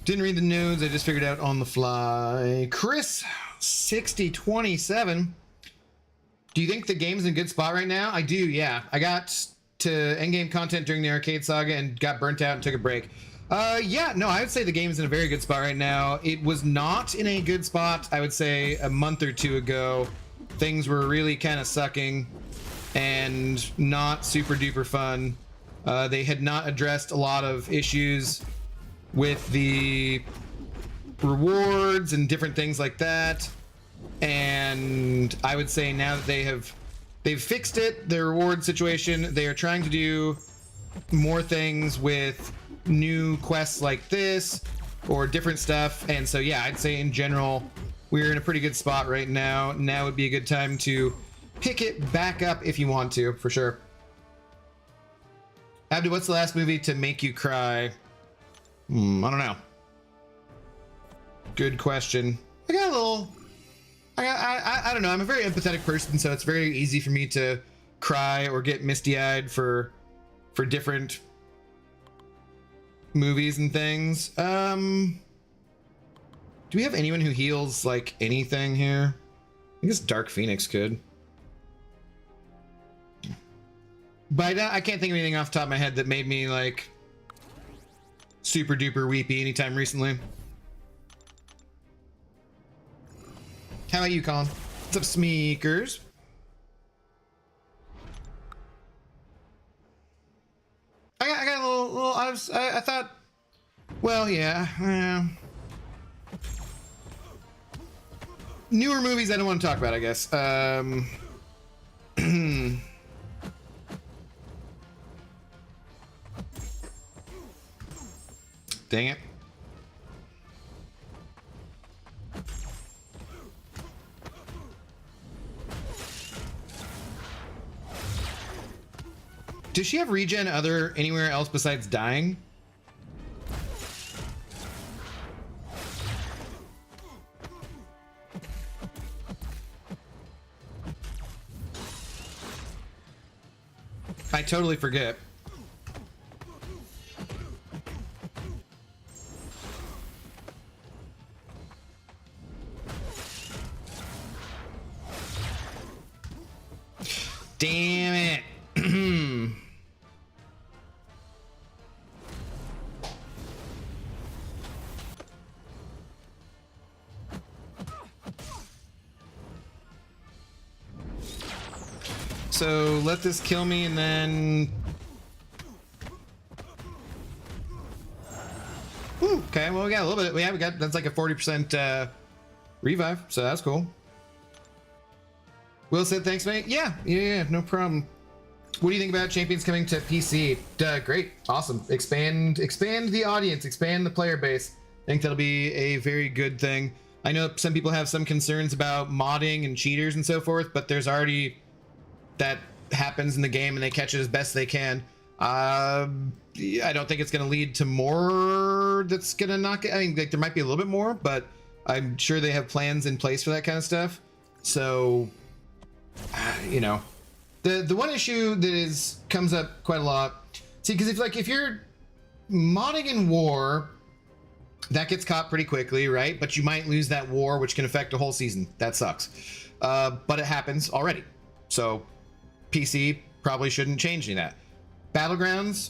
Didn't read the news, I just figured out on the fly. Chris 6027. Do you think the game's in a good spot right now? I do, yeah. I got to endgame content during the arcade saga and got burnt out and took a break. Yeah, no, I would say the game's in a very good spot right now. It was not in a good spot, I would say, a month or two ago. Things were really kind of sucking and not super duper fun. They had not addressed a lot of issues with the rewards and different things like that. And I would say now that they've fixed it, the reward situation, they are trying to do more things with new quests like this or different stuff. And so yeah, I'd say in general we're in a pretty good spot right now. Now would be a good time to pick it back up if you want to, for sure. Abdu, what's the last movie to make you cry? I don't know. Good question. I got a little, I don't know. I'm a very empathetic person, so it's very easy for me to cry or get misty-eyed for different movies and things. Do we have anyone who heals like anything here? I guess Dark Phoenix could. But I can't think of anything off the top of my head that made me like super duper weepy anytime recently. How about you, Colin? What's up, Smeekers? I got a little I thought, well, yeah. Newer movies I don't want to talk about, I guess. Dang it. Does she have regen anywhere else besides dying? I totally forget. Damn it. So let this kill me and then... Ooh, okay, well we got a little bit. We got, that's like a 40% revive, so that's cool. Will said, thanks, mate. Yeah, no problem. What do you think about Champions coming to PC? Great, awesome. Expand the audience, expand the player base. I think that'll be a very good thing. I know some people have some concerns about modding and cheaters and so forth, but there's already that happens in the game and they catch it as best they can. I don't think it's going to lead to more that's going to knock it. I mean, like, there might be a little bit more, but I'm sure they have plans in place for that kind of stuff. So, you know, The one issue that comes up quite a lot. See, because if you're modding in war, that gets caught pretty quickly, right? But you might lose that war, which can affect a whole season. That sucks. But it happens already. So PC probably shouldn't change any of that. Battlegrounds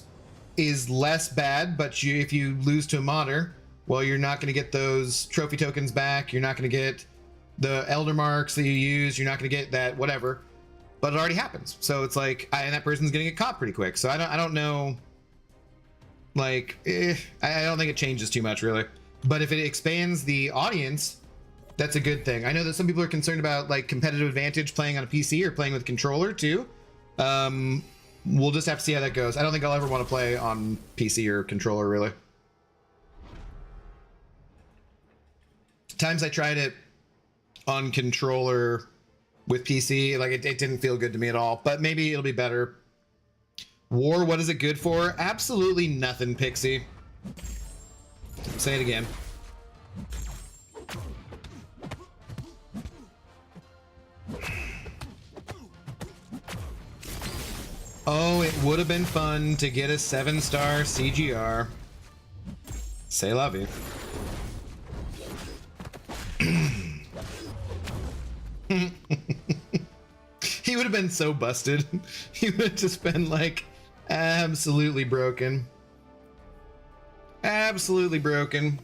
is less bad, but if you lose to a modder, well, you're not going to get those trophy tokens back. You're not going to get the elder marks that you use. You're not going to get that whatever. But it already happens. So it's like, and that person's going to get caught pretty quick. So I don't know. Like, I don't think it changes too much, really. But if it expands the audience, that's a good thing. I know that some people are concerned about like competitive advantage playing on a PC or playing with a controller too. We'll just have to see how that goes. I don't think I'll ever want to play on PC or controller, really. Times I tried it on controller with PC, like it didn't feel good to me at all. But maybe it'll be better. War, what is it good for? Absolutely nothing, Pixie. Say it again. Oh, it would have been fun to get a 7-star CGR. Say love you. He would have been so busted. He would have just been like absolutely broken. Absolutely broken.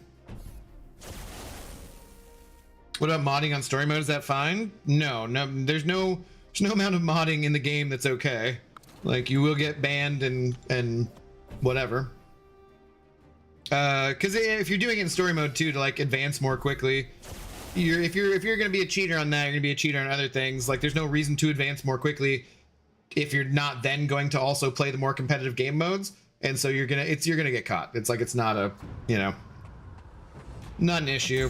What about modding on story mode? Is that fine? No, there's no amount of modding in the game that's okay. Like, you will get banned and whatever. Because if you're doing it in story mode too, to like advance more quickly, if you're gonna be a cheater on that, you're gonna be a cheater on other things. Like, there's no reason to advance more quickly if you're not then going to also play the more competitive game modes. And so you're gonna get caught. It's like, it's not a, you know, not an issue.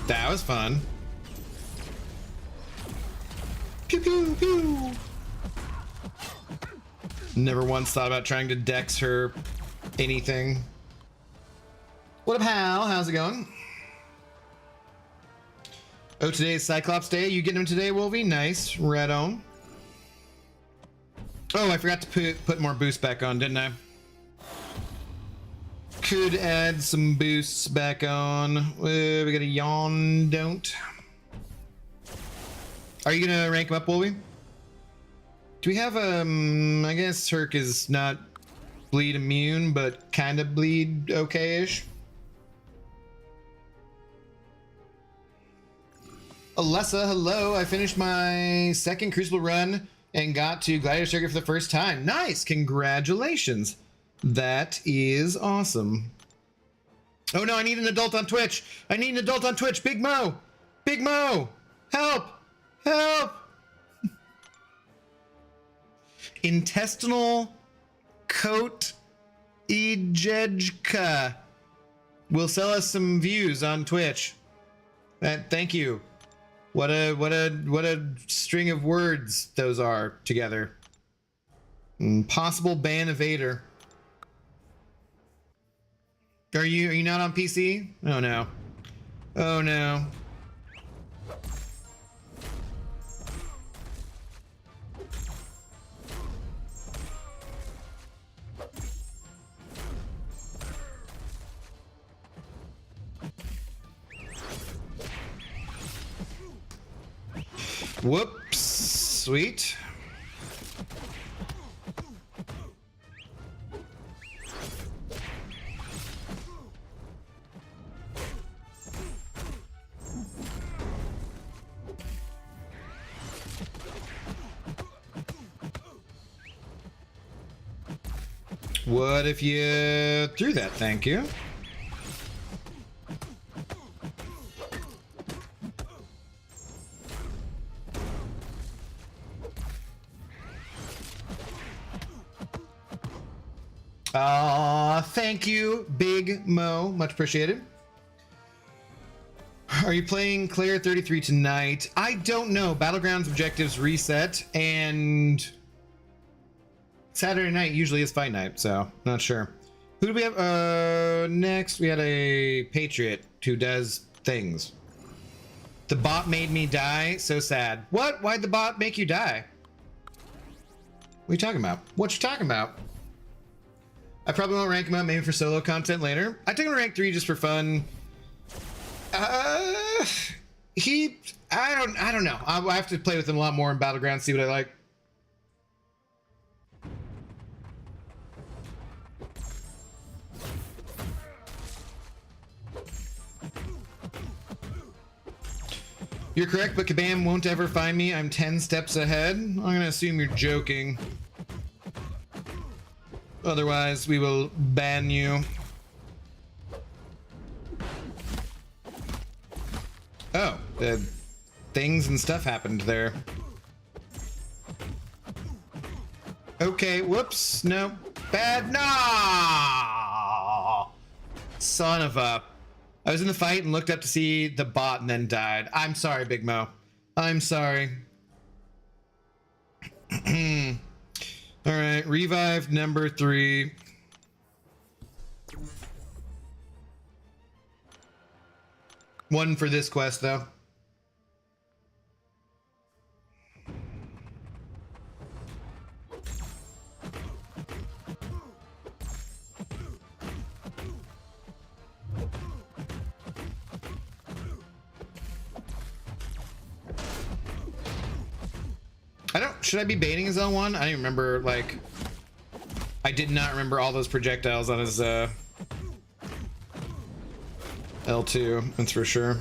That was fun. Pew pew pew. Never once thought about trying to dex her anything. What up, Hal? How's it going? Oh, today's Cyclops Day. You getting him today, Wolvie? Nice. Right on. Oh, I forgot to put more boost back on, didn't I? Could add some boosts back on. We got a yawn, don't. Are you gonna rank him up, Wolvie? Do we have, I guess Herc is not bleed immune, but kind of bleed okay-ish. Alessa, hello. I finished my second Crucible run and got to Gladiator Circuit for the first time. Nice, congratulations. That is awesome. Oh no, I need an adult on Twitch. I need an adult on Twitch. Big Mo. Big Mo. Help. Help. Intestinal coat Ejejka will sell us some views on Twitch. Thank you. What a string of words those are together. Possible ban of Vader. Are you not on PC? Oh no. Oh no. Whoops. Sweet. What if you threw that? Thank you. Thank you, Big Mo. Much appreciated. Are you playing Claire 33 tonight? I don't know. Battlegrounds objectives reset, and Saturday night usually is fight night, so not sure. Who do we have? Next, we had a Patriot who does things. The bot made me die. So sad. What? Why'd the bot make you die? What are you talking about? What you talking about? I probably won't rank him up, maybe for solo content later. I took him to rank 3 just for fun. I don't know. I have to play with him a lot more in Battlegrounds, see what I like. You're correct, but Kabam won't ever find me. I'm 10 steps ahead. I'm gonna assume you're joking. Otherwise, we will ban you. Oh, things and stuff happened there. Okay, whoops, no. Bad, no! Son of a... I was in the fight and looked up to see the bot and then died. I'm sorry, Big Mo. I'm sorry. Alright, revive number 3. One for this quest, though. Should I be baiting his L1? I don't even remember, like... I did not remember all those projectiles on his, L2, that's for sure.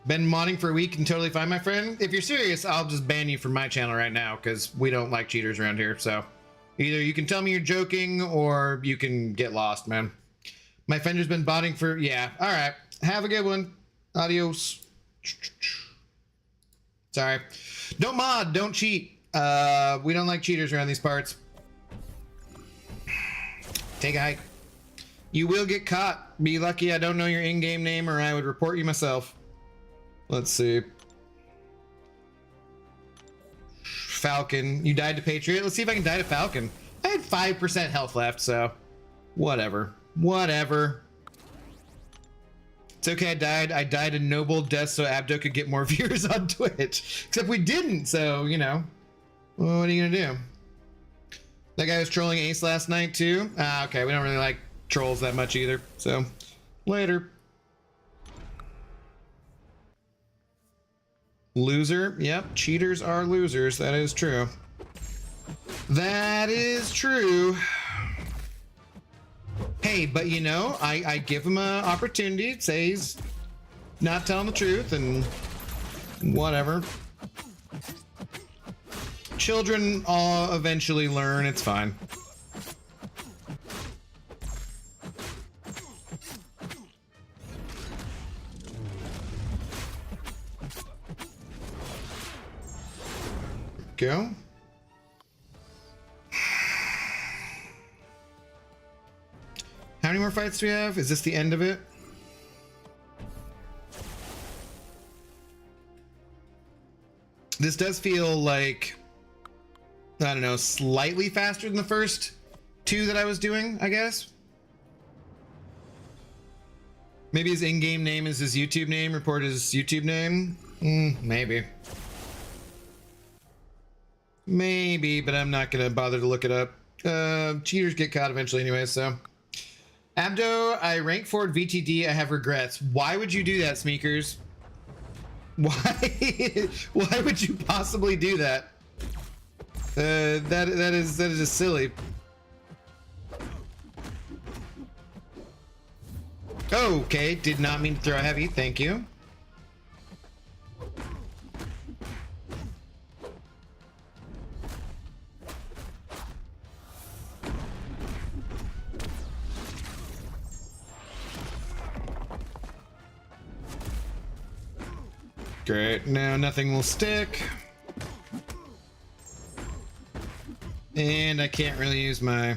Been modding for a week and totally fine, my friend. If you're serious, I'll just ban you from my channel right now, because we don't like cheaters around here, so... Either you can tell me you're joking, or you can get lost, man. My Fender's been botting for... Yeah, alright. Have a good one. Adios. Sorry. Don't mod, don't cheat. We don't like cheaters around these parts. Take a hike. You will get caught. Be lucky I don't know your in-game name or I would report you myself. Let's see. Falcon. You died to Patriot. Let's see if I can die to Falcon. I had 5% health left, so whatever. Whatever. It's okay, I died. I died a noble death so Abdo could get more viewers on Twitch. Except we didn't, so, you know. Well, what are you gonna do? That guy was trolling Ace last night, too? Ah, okay, we don't really like trolls that much either, so. Later. Loser. Yep, cheaters are losers. That is true. That is true. Hey, but you know, I give him an opportunity, say he's not telling the truth and whatever. Children all eventually learn, it's fine. Go. How many more fights do we have? Is this the end of it? This does feel like, I don't know, slightly faster than the first 2 that I was doing, I guess. Maybe his in-game name is his YouTube name, report his YouTube name? Maybe. Maybe, but I'm not gonna bother to look it up. Cheaters get caught eventually anyway, so. Abdo, I rank forward VTD, I have regrets. Why would you do that, Smeekers? Why? Why would you possibly do that? That is just silly. Okay, did not mean to throw heavy, thank you. Great, now nothing will stick. And I can't really use my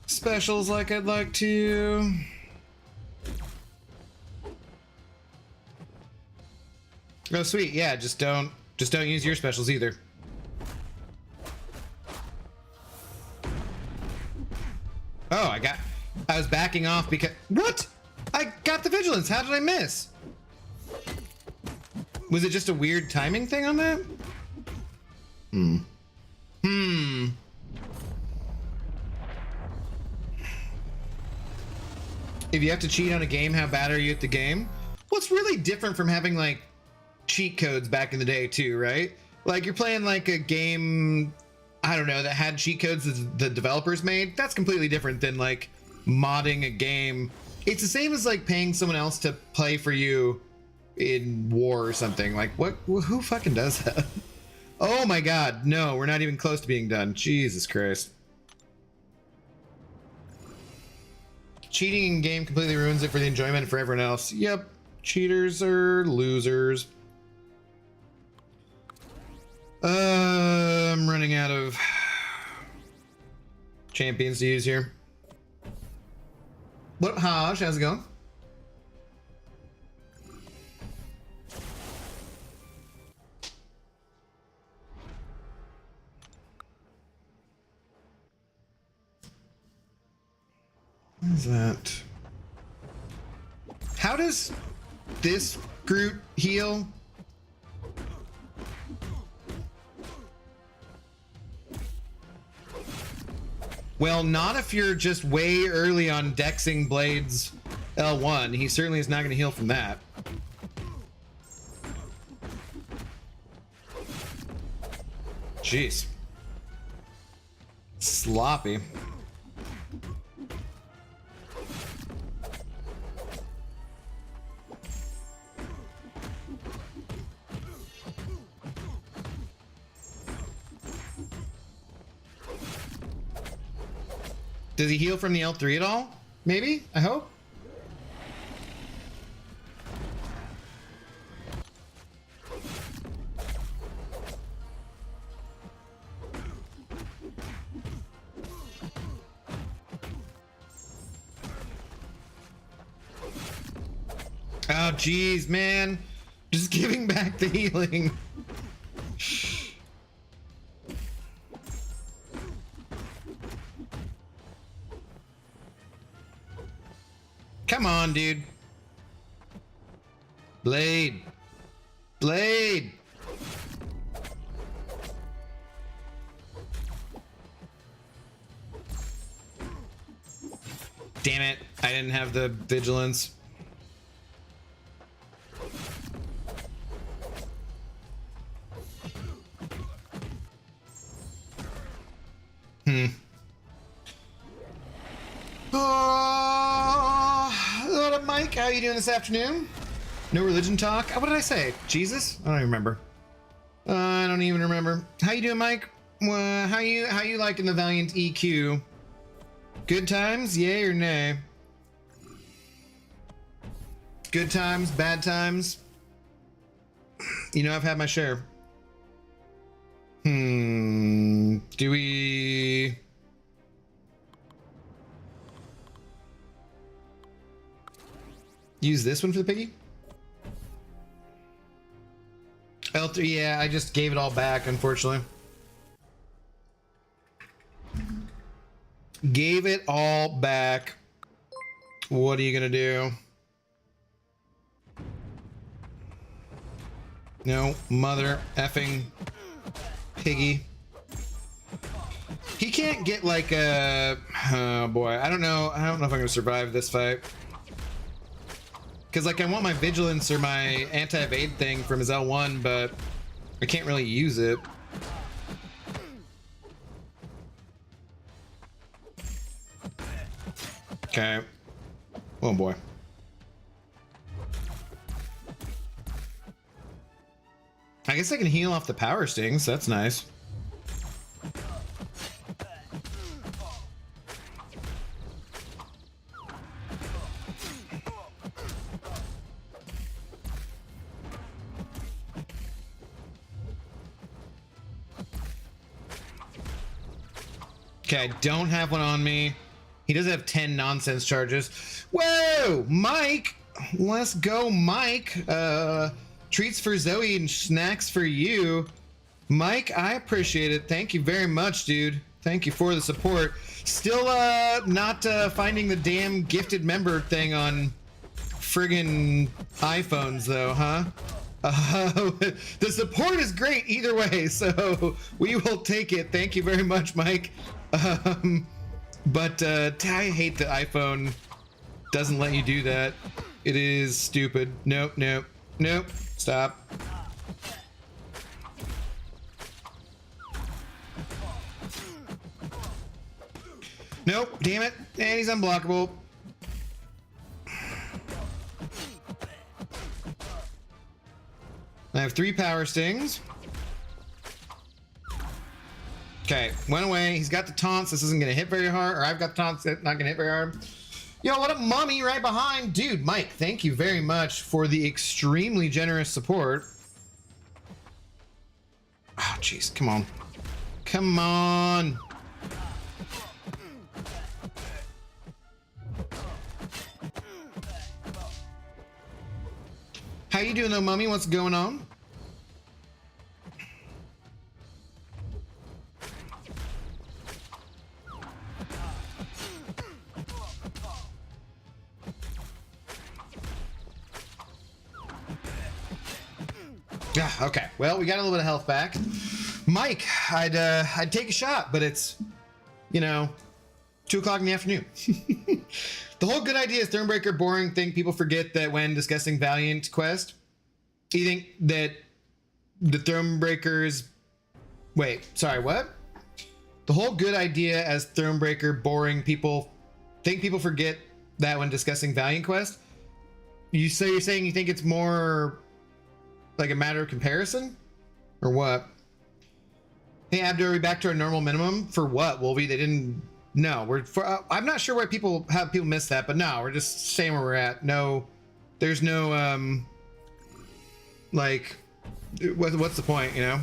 specials like I'd like to. Oh, sweet. Yeah, just don't use your specials either. Oh, I was backing off because what? I got the vigilance. How did I miss? Was it just a weird timing thing on that? If you have to cheat on a game, how bad are you at the game? Well, it's really different from having like cheat codes back in the day too, right? Like you're playing like a game, I don't know, that had cheat codes that the developers made. That's completely different than like modding a game. It's the same as like paying someone else to play for you in war or something. Like what? Who fucking does that? Oh my god, no, we're not even close to being done. Jesus Christ. Cheating in game completely ruins it for the enjoyment for everyone else. Yep, cheaters are losers. I'm running out of champions to use here. What, Haj, how's it going? What is that? How does this Groot heal? Well, not if you're just way early on dexing Blade's L1. He certainly is not going to heal from that. Jeez. Sloppy. Does he heal from the L3 at all? Maybe? I hope? Oh, geez, man. Just giving back the healing. Come on, dude. Blade. Blade. Damn it. I didn't have the vigilance. What up, Mike? How you doing this afternoon? No religion talk? What did I say? Jesus? I don't even remember. I don't even remember. How you doing, Mike? How you liking the Valiant EQ? Good times? Yay or nay? Good times? Bad times? You know, I've had my share. Do we... use this one for the piggy? L3, yeah, I just gave it all back, unfortunately. Gave it all back. What are you gonna do? No, mother effing piggy. He can't get like a... oh boy, I don't know if I'm gonna survive this fight. Because, like, I want my vigilance or my anti-evade thing from his L1, but I can't really use it. Okay. Oh, boy. I guess I can heal off the power stings. That's nice. Okay, I don't have one on me. He does have 10 nonsense charges. Whoa, Mike! Let's go, Mike. Treats for Zoe and snacks for you. Mike, I appreciate it. Thank you very much, dude. Thank you for the support. Still not finding the damn gifted member thing on friggin' iPhones though, huh? The support is great either way, so we will take it. Thank you very much, Mike. But I hate the iPhone doesn't let you do that. It is stupid. Nope, nope, nope. Stop. Nope, damn it. And he's unblockable. I have 3 power stings. Okay, went away. He's got the taunts. This isn't gonna hit very hard, or I've got the taunts that not gonna hit very hard. Yo, what up, mommy right behind? Dude, Mike, thank you very much for the extremely generous support. Oh, jeez, come on. Come on. How you doing though, mommy? What's going on? Yeah, okay. Well, we got a little bit of health back. Mike, I'd take a shot, but it's, you know, 2 o'clock in the afternoon. The whole good idea is Thronebreaker boring thing. People forget that when discussing Valiant quest, you think that the Thronebreakers... Wait, sorry, what? The whole good idea as Thronebreaker boring people think people forget that when discussing Valiant quest. You're saying you think it's more like a matter of comparison? Or what? Hey, Abdo, are we back to our normal minimum? For what, Wolvie? They didn't... No, we're... I'm not sure why people miss that, but no, we're just staying where we're at. No, there's no, like, what's the point, you know?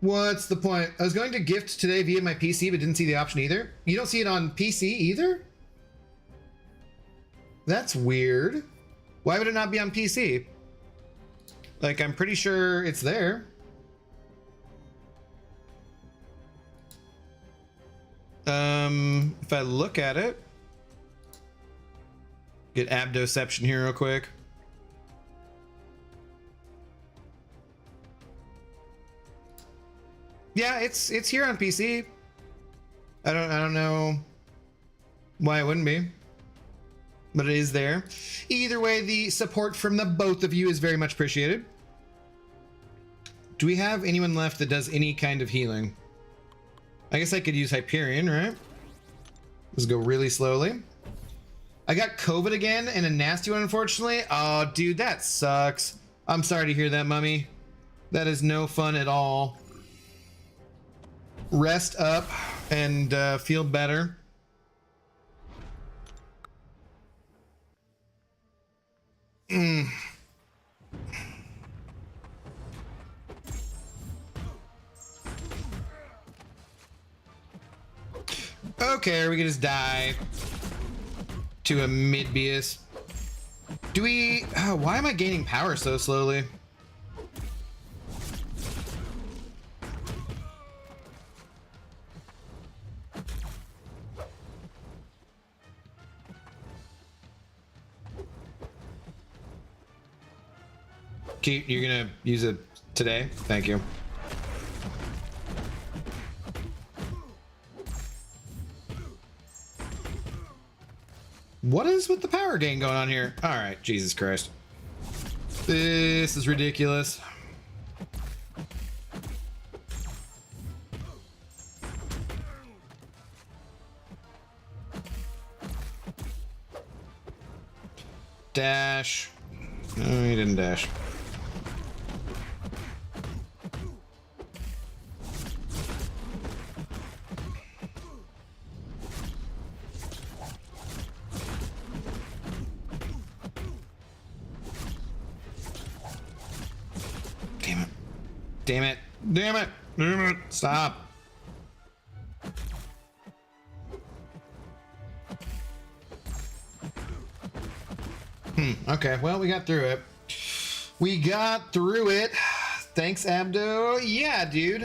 What's the point? I was going to gift today via my PC, but didn't see the option either. You don't see it on PC either? That's weird. Why would it not be on PC? Like, I'm pretty sure it's there. If I look at it, get Abdoception here real quick. Yeah, it's here on PC. I don't know why it wouldn't be, but it is there. Either way, the support from the both of you is very much appreciated. Do we have anyone left that does any kind of healing? I guess I could use Hyperion, right? Let's go really slowly. I got COVID again, and a nasty one, unfortunately. Oh, dude, that sucks. I'm sorry to hear that, mummy. That is no fun at all. Rest up and feel better. Okay, we can just die to a Midbius. Do we... Oh, why am I gaining power so slowly? You're gonna use it today? Thank you. What is with the power gain going on here? All right, Jesus Christ. This is ridiculous. Dash. No, he didn't dash. Damn it. Damn it. Damn it. Stop. Okay, well, we got through it. We got through it. Thanks, Abdo. Yeah, dude.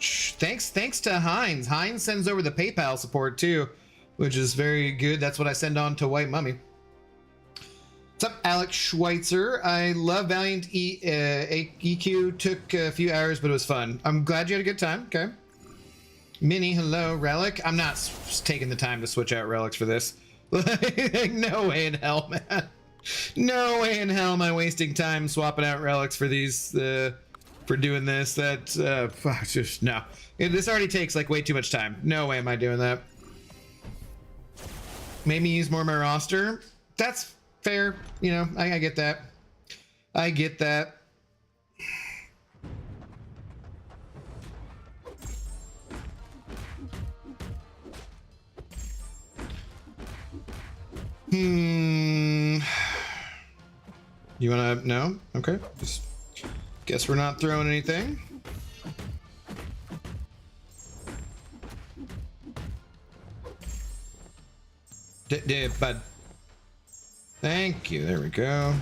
Thanks to Heinz. Heinz sends over the PayPal support too, which is very good. That's what I send on to White Mummy. What's up, Alex Schweitzer? I love Valiant EQ. Took a few hours, but it was fun. I'm glad you had a good time. Okay. Minnie, hello. Relic. I'm not taking the time to switch out relics for this. No way in hell, man. No way in hell am I wasting time swapping out relics for these, for doing this. That, just, no. This already takes, like, way too much time. No way am I doing that. Made me use more of my roster. That's fair. You know, I get that. I get that. You wanna no? Okay. Just guess we're not throwing anything. Bud. Thank you. There we go.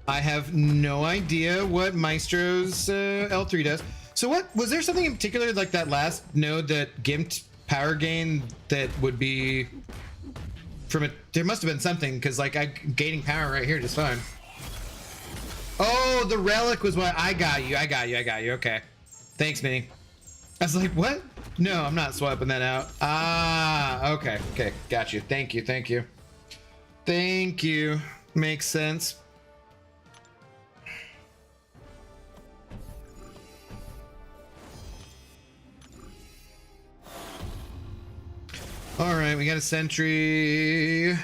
I have no idea what Maestro's L3 does. So what was there something in particular like that last node that gimped power gain that would be from it? There must have been something because like I'm gaining power right here just fine. Oh, the relic was what I got you. Okay, thanks, Minnie. I was like, what? No, I'm not swapping that out. Ah, okay, got you. Thank you. Makes sense. All right, we got a sentry.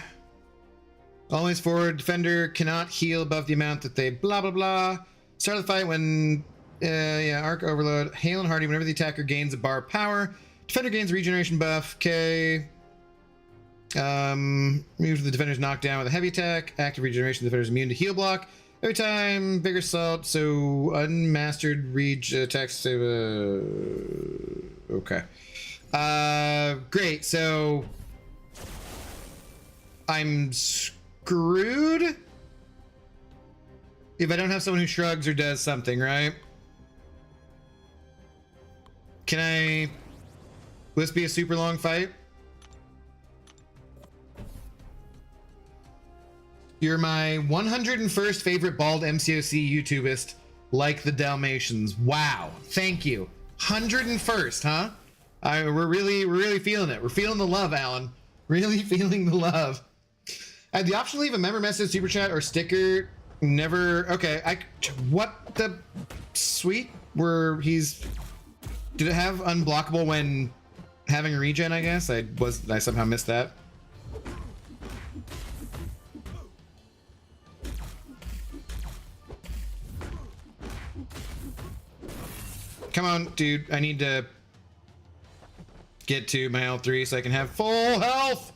Always forward. Defender cannot heal above the amount that they blah, blah, blah. Start of the fight when, yeah, Arc Overload. Hail and Hardy whenever the attacker gains a bar of power. Defender gains a regeneration buff. Okay. Moves the defender's knocked down with a heavy attack. Active regeneration. The defender's immune to heal block. Every time, Vigor Assault. So, unmastered rege attacks. Okay. Great. So I'm screwed if I don't have someone who shrugs or does something, right? Will this be a super long fight? You're my 101st favorite bald MCOC YouTubist, like the Dalmatians. Wow. Thank you. 101st, huh? We're really feeling it. We're feeling the love, Alan. Really feeling the love. I had the option to leave a member message, super chat, or sticker. Never. Okay. What the sweet? Did it have unblockable when having a regen? I guess I somehow missed that. Come on, dude. I need to get to my L3 so I can have full health.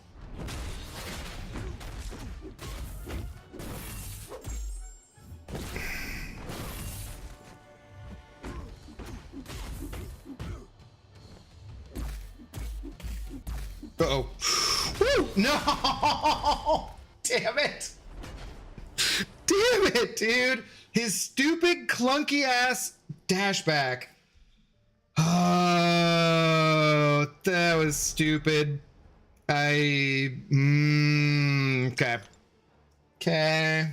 Uh-oh. Woo! No! Damn it! Damn it, dude! His stupid clunky ass dashback. Oh, that was stupid. Okay. I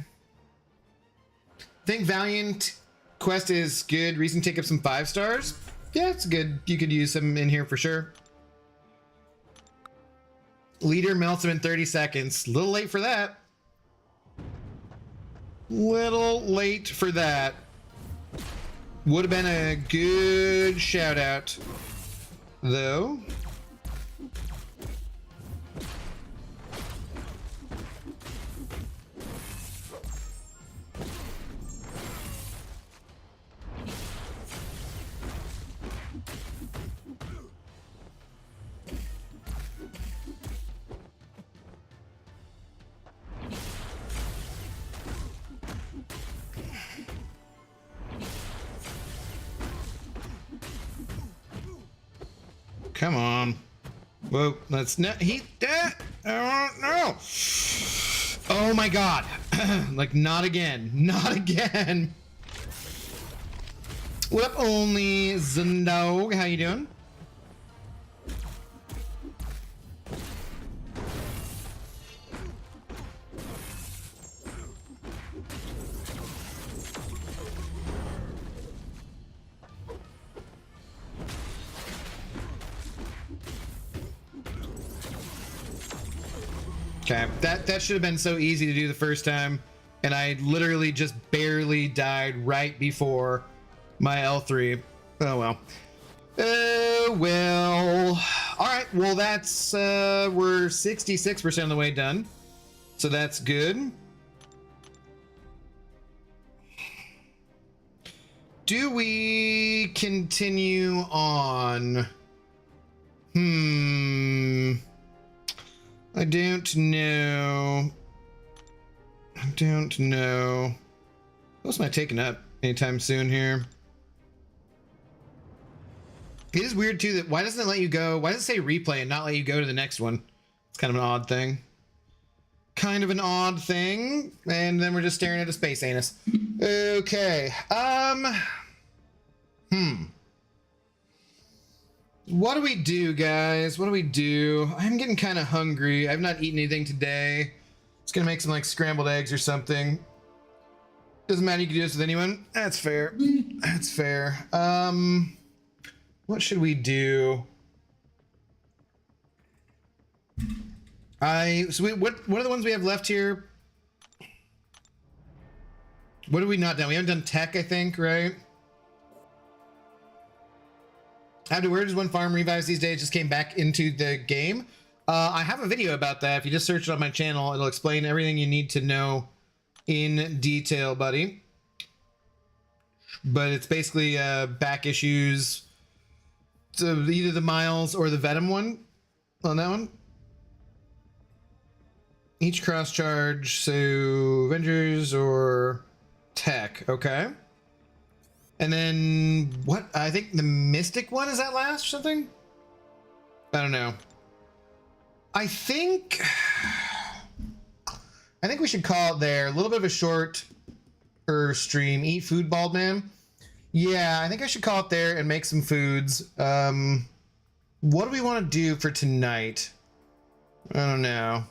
think Valiant quest is good. Reason to take up some 5 stars. Yeah, it's good. You could use some in here for sure. Leader melts him in 30 seconds. Little late for that. Little late for that. Would have been a good shout out, though. Come on. Whoa, let's not heat that. Oh no! Oh my god! Like not again! Not again! What up, only Zundog? How you doing? Okay, that should have been so easy to do the first time, and I literally just barely died right before my L3. Oh well. Well. All right. Well, that's we're 66% of the way done, so that's good. Do we continue on? I don't know. I don't know. What else am I taking up anytime soon here? It is weird too that why doesn't it let you go? Why does it say replay and not let you go to the next one? It's kind of an odd thing. Kind of an odd thing. And then we're just staring at a space anus. Okay. What do we do, guys? What do we do? I'm getting kind of hungry. I've not eaten anything today. It's gonna make some like scrambled eggs or something. Doesn't matter, you can do this with anyone. That's fair. That's fair. What should we do? What are the ones we have left here? What have we not done? We haven't done tech, I think, right? Where does one farm revives these days just came back into the game? I have a video about that. If you just search it on my channel, it'll explain everything you need to know in detail, buddy. But it's basically back issues to either the Miles or the Venom one on that one. Each cross charge, so Avengers or Tech, okay. And then what? I think the Mystic one is that last or something? I don't know. I think we should call it there. A little bit of a short stream. Eat food, bald man. Yeah, I think I should call it there and make some foods. What do we want to do for tonight? I don't know.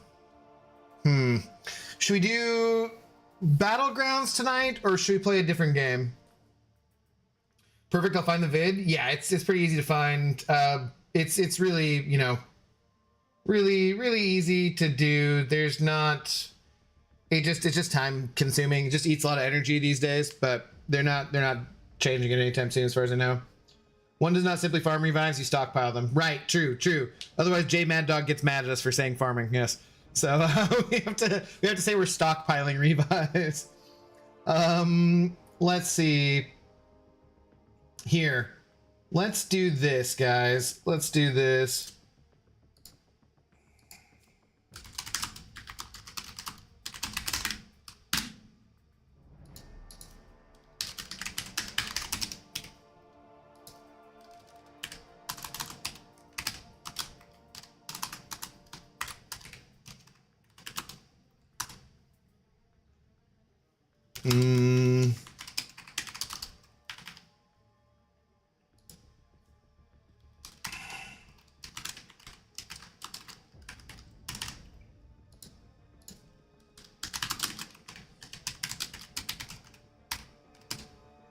Should we do Battlegrounds tonight or should we play a different game? Perfect, I'll find the vid. Yeah, it's pretty easy to find. It's really, you know, really easy to do. There's not it's just time consuming. It just eats a lot of energy these days, but they're not changing it anytime soon as far as I know. One does not simply farm revives, you stockpile them. Right, true. Otherwise J Mad Dog gets mad at us for saying farming, yes. So we have to say we're stockpiling revives. Let's see. Here, let's do this, guys. Let's do this.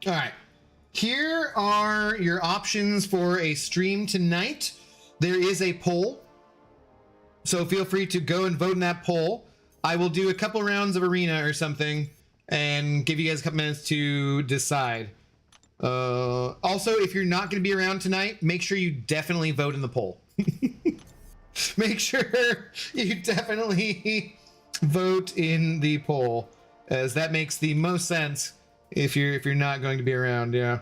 All right, here are your options for a stream tonight. There is a poll, so feel free to go and vote in that poll. I will do a couple rounds of arena or something and give you guys a couple minutes to decide. Also, if you're not going to be around tonight, make sure you definitely vote in the poll. Make sure you definitely vote in the poll, as that makes the most sense if you're not going to be around. Yeah.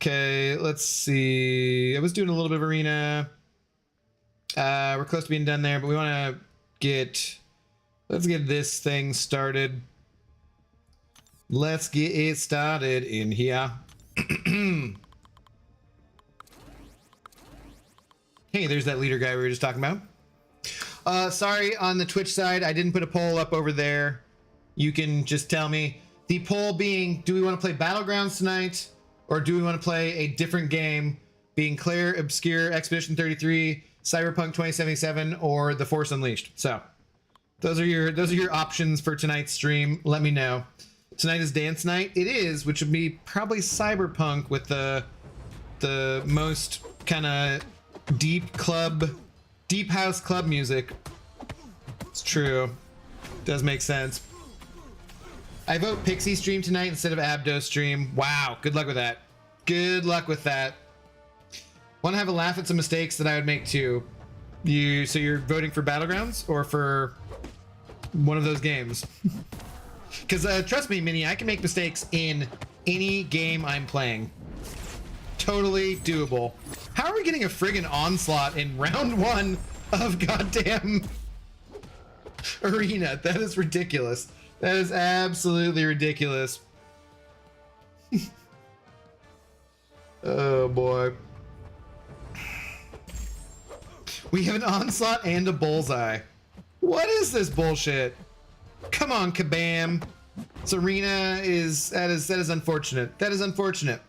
Okay, let's see. I was doing a little bit of arena. We're close to being done there, but we want to let's get this thing started. Let's get it started in here. Hey, there's that leader guy we were just talking about. Sorry, on the Twitch side, I didn't put a poll up over there. You can just tell me. The poll being, do we want to play Battlegrounds tonight? Or do we want to play a different game, being Claire Obscure Expedition 33, Cyberpunk 2077, or The Force Unleashed? So, those are your options for tonight's stream. Let me know. Tonight is dance night. It is, which would be probably Cyberpunk with the most kind of deep house club music. It's true. Does make sense. I vote Pixie stream tonight instead of Abdo stream. Wow, good luck with that. Good luck with that. Want to have a laugh at some mistakes that I would make too. So you're voting for Battlegrounds or for one of those games? Because trust me, Minnie, I can make mistakes in any game I'm playing. Totally doable. How are we getting a friggin' onslaught in round 1 of goddamn Arena? That is ridiculous. That is absolutely ridiculous. Oh boy. We have an onslaught and a bullseye. What is this bullshit? Come on, Kabam. Serena that is unfortunate. That is unfortunate.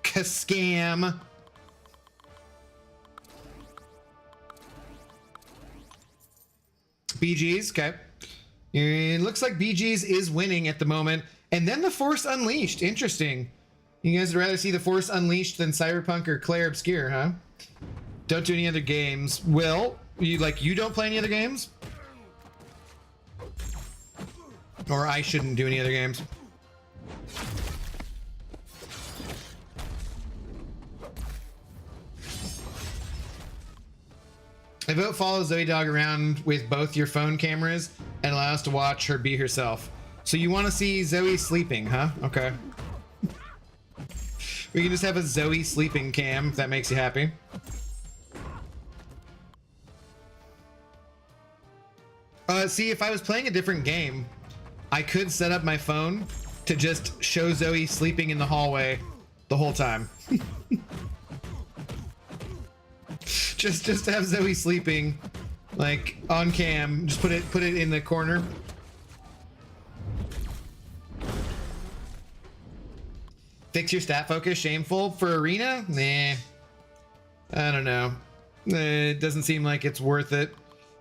Scam. BG's, okay. It looks like BG's is winning at the moment. And then the Force Unleashed. Interesting. You guys would rather see the Force Unleashed than Cyberpunk or Claire Obscure, huh? Don't do any other games. Will, you don't play any other games? Or I shouldn't do any other games. I vote follow Zoe Dog around with both your phone cameras and allow us to watch her be herself. So you want to see Zoe sleeping, huh? Okay. We can just have a Zoe sleeping cam if that makes you happy. See, if I was playing a different game, I could set up my phone to just show Zoe sleeping in the hallway the whole time. just to have Zoe sleeping, like on cam. Just put it in the corner. Fix your stat focus. Shameful for Arena? Nah. I don't know. It doesn't seem like it's worth it.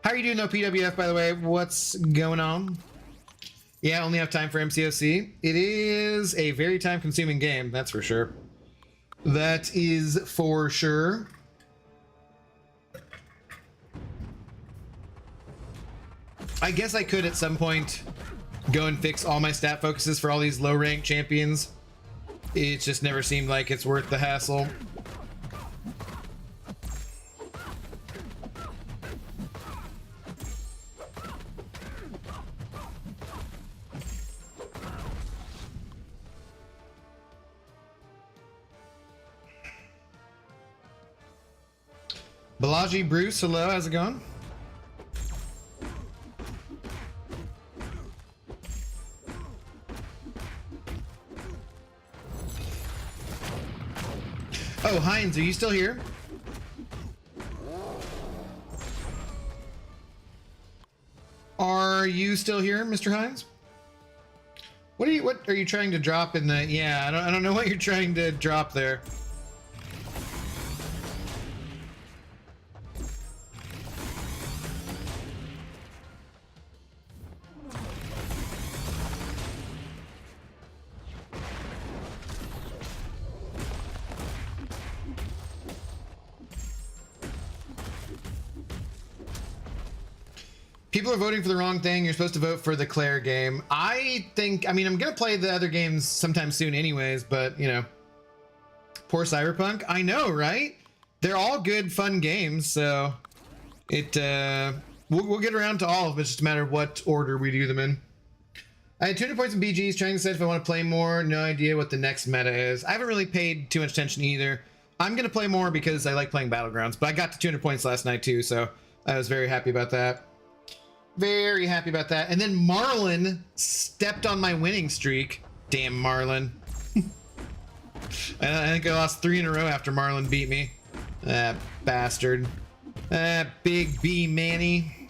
How are you doing though, PWF, by the way? What's going on? Yeah, only have time for MCOC. It is a very time-consuming game, that's for sure. That is for sure. I guess I could at some point go and fix all my stat focuses for all these low-ranked champions. It just never seemed like it's worth the hassle. Balaji Bruce, hello, how's it going? Oh, Heinz, are you still here? Are you still here, Mr. Hines? What are you trying to drop in the? Yeah, I don't know what you're trying to drop there. People are voting for the wrong thing. You're supposed to vote for the Claire game. I mean, I'm going to play the other games sometime soon anyways, but, you know. Poor Cyberpunk. I know, right? They're all good, fun games, so we'll get around to all of them. It's just a matter of what order we do them in. I had 200 points in BGs, trying to decide if I want to play more. No idea what the next meta is. I haven't really paid too much attention either. I'm going to play more because I like playing Battlegrounds, but I got to 200 points last night too, so I was very happy about that. Very happy about that. And then Marlon stepped on my winning streak. Damn Marlon. I think I lost 3 in a row after Marlon beat me. That bastard. That big B Manny.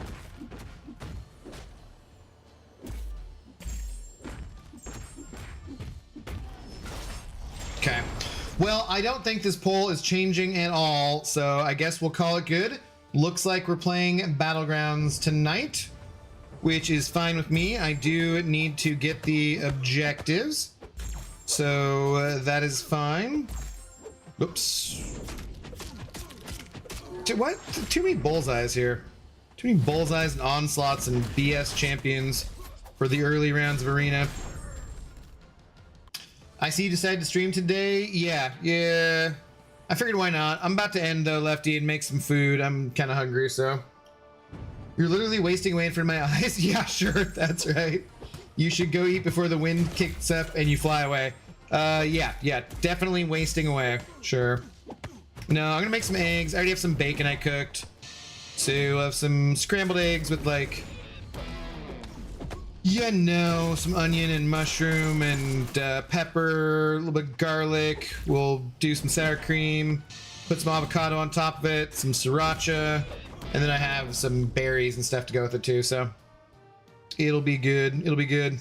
Okay. Well, I don't think this poll is changing at all, so I guess we'll call it good. Looks like we're playing Battlegrounds tonight, which is fine with me. I do need to get the objectives, so that is fine. Oops. What? Too many bullseyes here. Too many bullseyes and onslaughts and BS champions for the early rounds of Arena. I see you decided to stream today. Yeah. I figured why not. I'm about to end though, Lefty, and make some food. I'm kind of hungry, so. You're literally wasting away in front of my eyes? Yeah, sure, that's right. You should go eat before the wind kicks up and you fly away. Yeah, definitely wasting away. Sure. No, I'm gonna make some eggs. I already have some bacon I cooked. So we'll have some scrambled eggs with like, some onion and mushroom and pepper, a little bit of garlic. We'll do some sour cream, put some avocado on top of it, some sriracha, and then I have some berries and stuff to go with it too. So it'll be good. It'll be good.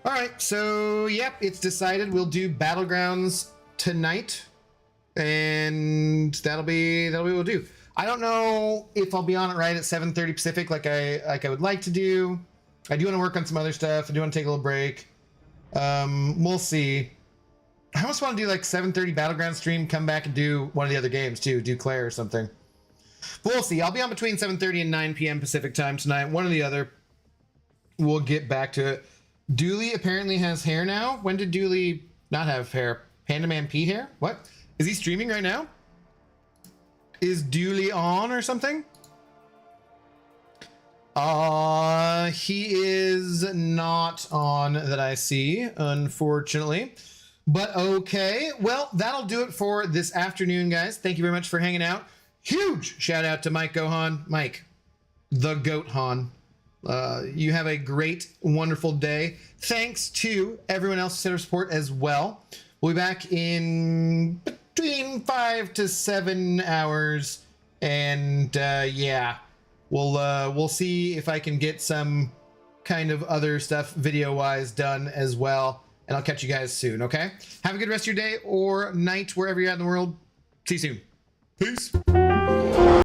All right. So yep, it's decided. We'll do Battlegrounds tonight, and that'll be what we'll do. I don't know if I'll be on it right at 7:30 Pacific, like I would like to do. I do want to work on some other stuff. I do want to take a little break. We'll see. I almost want to do like 7:30 Battleground stream, come back and do one of the other games too, do Claire or something. But we'll see. I'll be on between 7:30 and 9 p.m. Pacific time tonight. One or the other. We'll get back to it. Dooley apparently has hair now. When did Dooley not have hair? Panda Man P hair? What? Is he streaming right now? Is Dooley on or something? He is not on that I see, unfortunately. But okay. Well, that'll do it for this afternoon, guys. Thank you very much for hanging out. Huge shout out to Mike Gohan. Mike, the Goat Han. You have a great, wonderful day. Thanks to everyone else who sent our support as well. We'll be back in between 5 to 7 hours. And yeah. We'll see if I can get some kind of other stuff video-wise done as well. And I'll catch you guys soon, okay? Have a good rest of your day or night, wherever you're at in the world. See you soon. Peace.